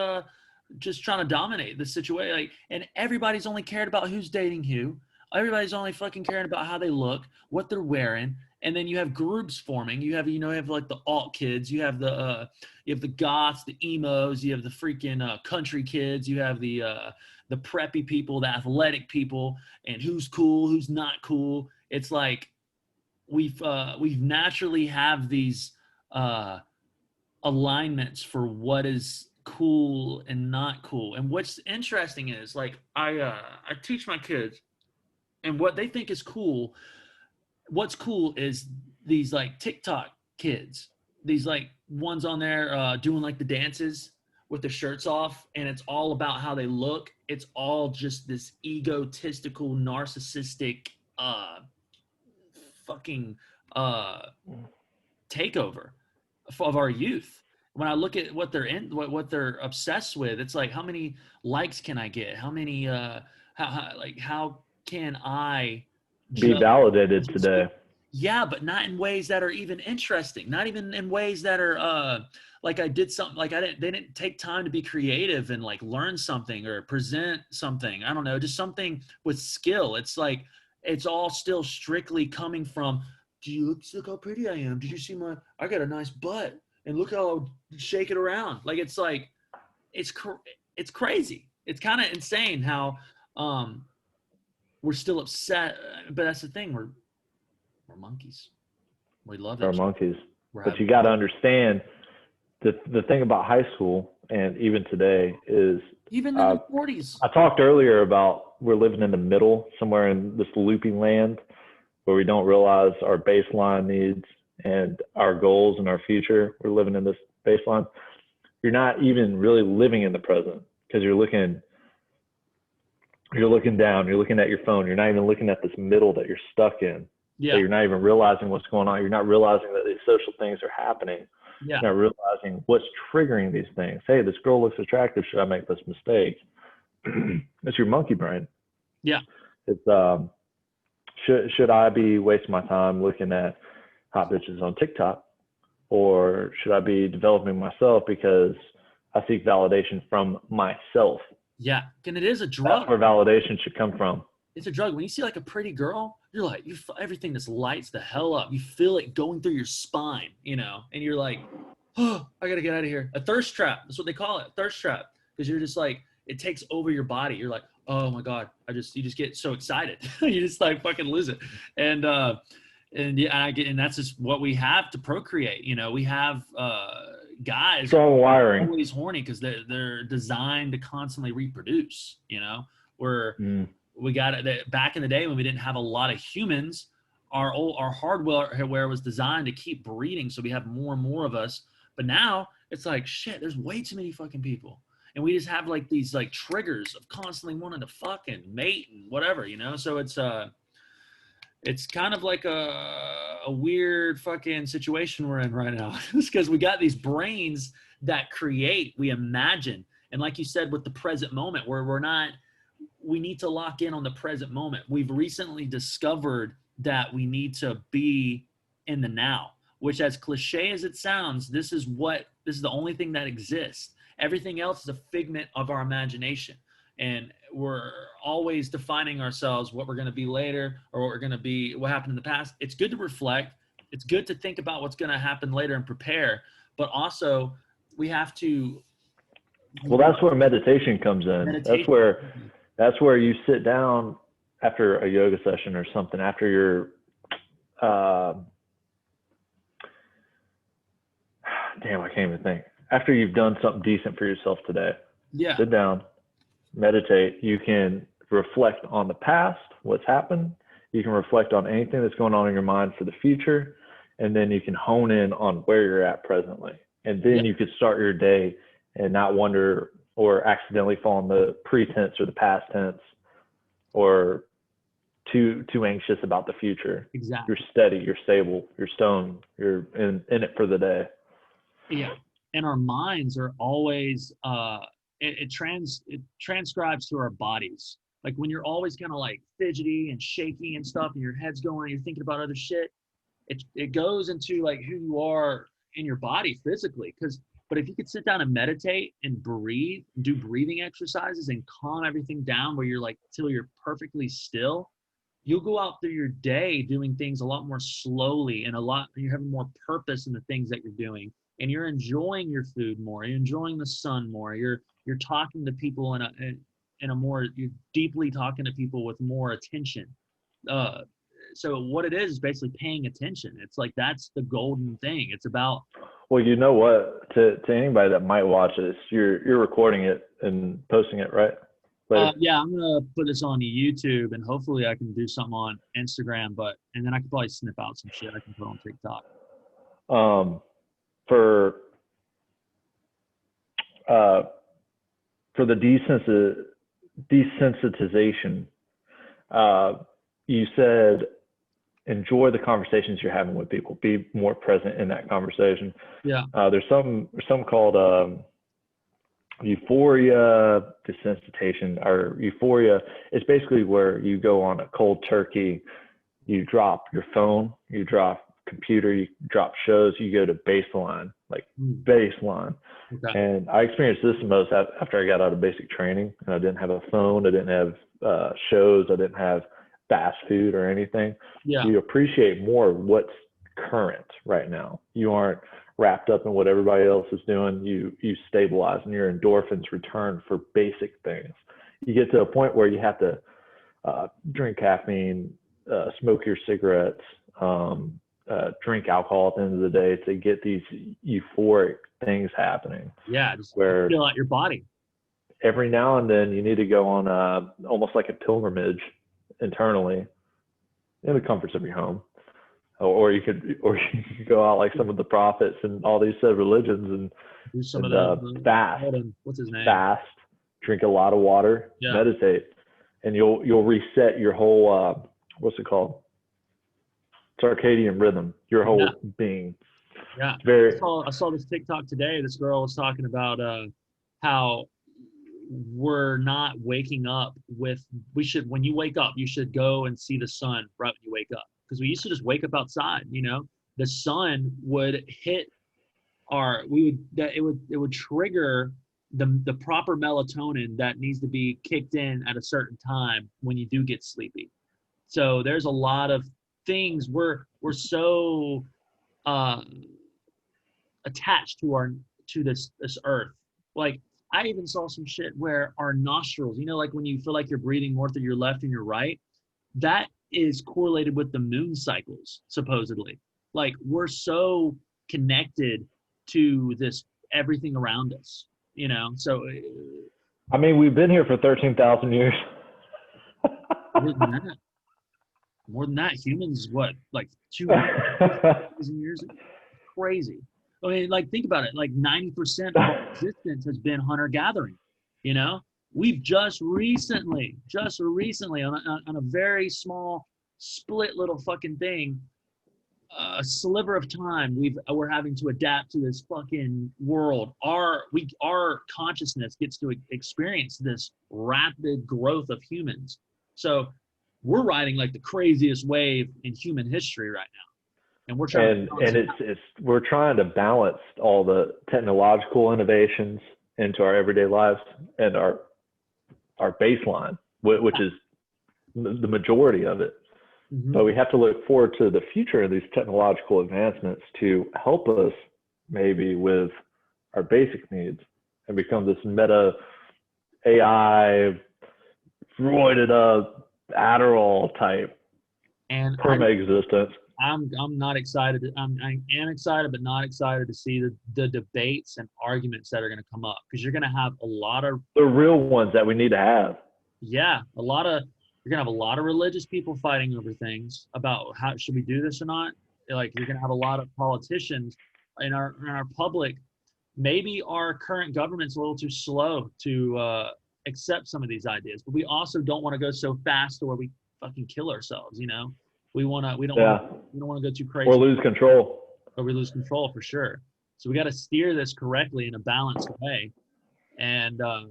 trying to dominate the situation. Like, and everybody's only cared about who's dating who. Everybody's only fucking caring about how they look, what they're wearing, and then you have groups forming. You have like the alt kids. You have the goths, the emos. You have the freaking country kids. You have the preppy people, the athletic people, and who's cool, who's not cool. It's like we've naturally have these alignments for what is cool and not cool. And what's interesting is, like, I teach my kids, and what they think is cool, what's cool is these like TikTok kids, these like ones on there doing like the dances with their shirts off, and it's all about how they look. It's all just this egotistical, narcissistic fucking takeover of our youth. When I look at what they're what they're obsessed with, it's like, how many likes can I get? How many how can I Be validated just, today. yeah, but not in ways that are even interesting. Not even in ways that are like I did something, like they didn't take time to be creative and like learn something or present something. I don't know, just something with skill. It's like it's all still strictly coming from, do you look how pretty I am? Did you see I got a nice butt, and look how I'll shake it around. Like it's it's crazy. It's kind of insane how we're still upset, but that's the thing. We're monkeys. We love it. Are monkeys. But you got to understand the thing about high school and even today is, even in the 40s. I talked earlier about we're living in the middle, somewhere in this looping land where we don't realize our baseline needs and our goals and our future. We're living in this baseline. You're not even really living in the present because you're looking down, you're looking at your phone. You're not even looking at this middle that you're stuck in. Yeah. So you're not even realizing what's going on. You're not realizing that these social things are happening. Yeah. You're not realizing what's triggering these things. Hey, this girl looks attractive. Should I make this mistake? It's your monkey brain. Yeah. It's should I be wasting my time looking at hot bitches on TikTok, or should I be developing myself because I seek validation from myself? Yeah, and it is a drug. That's where validation should come from. It's a drug. When you see like a pretty girl, you're like, everything just lights the hell up. You feel it going through your spine, and you're like, oh, I gotta get out of here. A thirst trap. That's what they call it, thirst trap. Because you're just like, it takes over your body. You're like, oh my God, you just get so excited. You just like fucking lose it. And yeah, and that's just what we have to procreate. We have guys strong wiring, always horny because they're designed to constantly reproduce. We got it back in the day when we didn't have a lot of humans. Our hardware was designed to keep breeding, so we have more and more of us. But now it's like, shit, there's way too many fucking people, and we just have like these like triggers of constantly wanting to fuck and mate and whatever, So it's kind of like a weird fucking situation we're in right now. It's because we got these brains that create, we imagine, and like you said, with the present moment, where we need to lock in on the present moment. We've recently discovered that we need to be in the now, which, as cliche as it sounds, this is the only thing that exists. Everything else is a figment of our imagination. And we're always defining ourselves, what we're going to be later, or what happened in the past. It's good to reflect. It's good to think about what's going to happen later and prepare. But also, we have to. Well, that's where meditation comes in. That's where you sit down after a yoga session or something, after your damn, I can't even think. After you've done something decent for yourself today, yeah, sit down, meditate. You can reflect on the past, what's happened. You can reflect on anything that's going on in your mind for the future, and then you can hone in on where you're at presently. And then you could start your day and not wonder or accidentally fall in the pretense or the past tense, or too anxious about the future. Exactly. You're steady, you're stable, you're stoned, you're in it for the day. Yeah. And our minds are always it transcribes to our bodies. Like when you're always kind of like fidgety and shaky and stuff and your head's going, you're thinking about other shit, it goes into like who you are in your body physically. But if you could sit down and meditate and breathe, do breathing exercises and calm everything down where you're like till you're perfectly still, you'll go out through your day doing things a lot more slowly and you're having more purpose in the things that you're doing, and you're enjoying your food more, you're enjoying the sun more, you're talking to people in a more, you're deeply talking to people with more attention. So what it is basically paying attention. It's like that's the golden thing. It's about Well, you know what? To anybody that might watch this, you're recording it and posting it, right? yeah, I'm gonna put this on YouTube and hopefully I can do something on Instagram, and then I could probably snip out some shit I can put on TikTok. For the desensitization, you said enjoy the conversations you're having with people. Be more present in that conversation. Yeah. There's some called euphoria desensitization, or euphoria. It's basically where you go on a cold turkey, you drop your phone, you drop computer, you drop shows, you go to baseline, like baseline. Okay. And I experienced this the most after I got out of basic training, and I didn't have a phone, I didn't have shows, I didn't have fast food or anything. Yeah. You appreciate more what's current right now. You aren't wrapped up in what everybody else is doing. You stabilize and your endorphins return for basic things. You get to a point where you have to drink caffeine, smoke your cigarettes, drink alcohol at the end of the day to get these euphoric things happening. Yeah, just where feel out your body. Every now and then you need to go on almost like a pilgrimage internally in the comforts of your home. Or you could go out like some of the prophets and all these said religions and do some and, of the fast. What's his name? Fast, drink a lot of water, meditate, and you'll reset your whole what's it called? Circadian rhythm, your whole being. Yeah. I saw this TikTok today. This girl was talking about how we're not waking up when you wake up, you should go and see the sun right when you wake up. Because we used to just wake up outside, the sun would hit it would trigger the proper melatonin that needs to be kicked in at a certain time when you do get sleepy. So there's a lot of things we're so attached to this earth. Like I even saw some shit where our nostrils, like when you feel like you're breathing more through your left and your right, that is correlated with the moon cycles, supposedly. Like we're so connected to this everything around us, so I mean, we've been here for 13,000 years. More than that, humans, what, like 200,000 years? Crazy. I mean, like, think about it. Like 90% of our existence has been hunter-gathering, We've just recently on a very small split little fucking thing, a sliver of time, we're having to adapt to this fucking world. Our consciousness gets to experience this rapid growth of humans. So we're riding like the craziest wave in human history right now, and we're trying. We're trying to balance all the technological innovations into our everyday lives and our baseline, which is the majority of it. Mm-hmm. But we have to look forward to the future of these technological advancements to help us maybe with our basic needs and become this meta AI, roided up Adderall type and perma-existence. I'm not excited. I am excited, but not excited to see the debates and arguments that are going to come up, because you're going to have a lot of the real ones that we need to have. Yeah, you're going to have a lot of religious people fighting over things about how should we do this or not. Like you're going to have a lot of politicians in our public. Maybe our current government's a little too slow to accept some of these ideas, but we also don't want to go so fast to where we fucking kill ourselves. You know, we don't Yeah. want to go too Or crazy, lose control. or we lose control for sure. So we got to steer this correctly in a balanced way. And I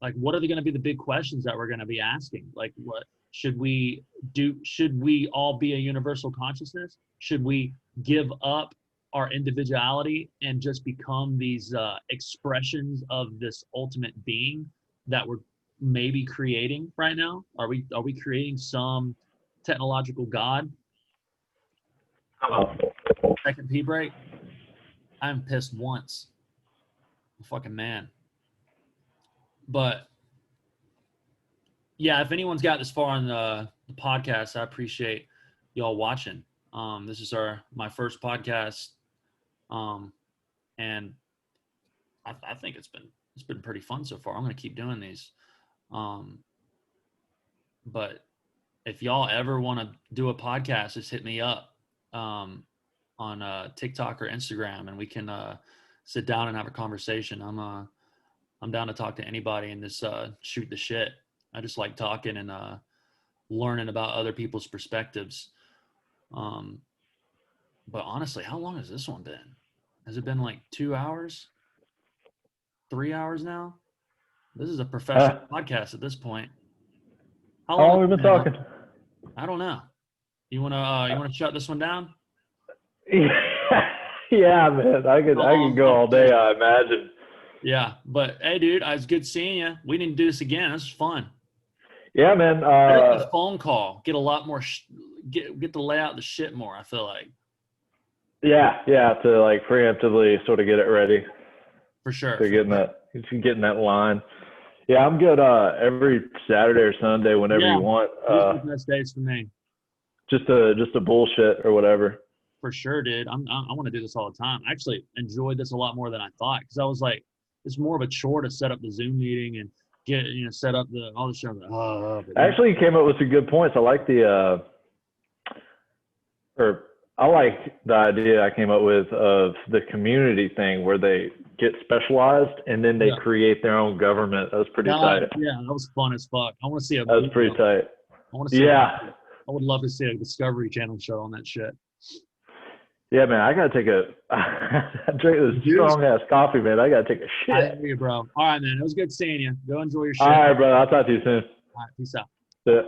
like, what are going to be the big questions that we're going to be asking? Like, what should we do? Should we all be a universal consciousness? Should we give up our individuality and just become these expressions of this ultimate being that we're maybe creating right now? Are we creating some technological god? Oh. Second pee break. I'm pissed once. I'm a fucking man. But yeah, if anyone's got this far on the podcast, I appreciate y'all watching. This is my first podcast, and I think it's been pretty fun so far. I'm gonna keep doing these. But if y'all ever want to do a podcast, just hit me up on TikTok or Instagram, and we can sit down and have a conversation. I'm down to talk to anybody and just shoot the shit. I just like talking and learning about other people's perspectives. But honestly, how long has this one been? Has it been like 2 hours? 3 hours now? This is a professional podcast at this point. How long have we been talking? I don't know. You wanna shut this one down? Yeah, man. I could go all day, I imagine. Yeah, but hey, dude, it was good seeing you. We need to do this again. This is fun. Yeah, man. A phone call. Get a lot more. Get to lay out the shit more. I feel like. Yeah, to like preemptively sort of get it ready. For sure. To getting that line. Yeah, I'm good. Every Saturday or Sunday, whenever you want. These are the best days for me. Just a bullshit or whatever. For sure, dude. I want to do this all the time. I actually enjoyed this a lot more than I thought, because I was like, it's more of a chore to set up the Zoom meeting and get set up all the shit. Actually, you came up with some good points. I like the idea I came up with of the community thing where they get specialized and then they create their own government. That was pretty tight. Yeah, that was fun as fuck. I want to see That was pretty tight. I want to see. I would love to see a Discovery Channel show on that shit. Yeah, man, I gotta take I drink this strong ass coffee, man. I gotta take a shit. I hear you, bro. All right, man. It was good seeing you. Go enjoy your shit. All right, bro. I'll talk to you soon. All right, peace out. Yeah.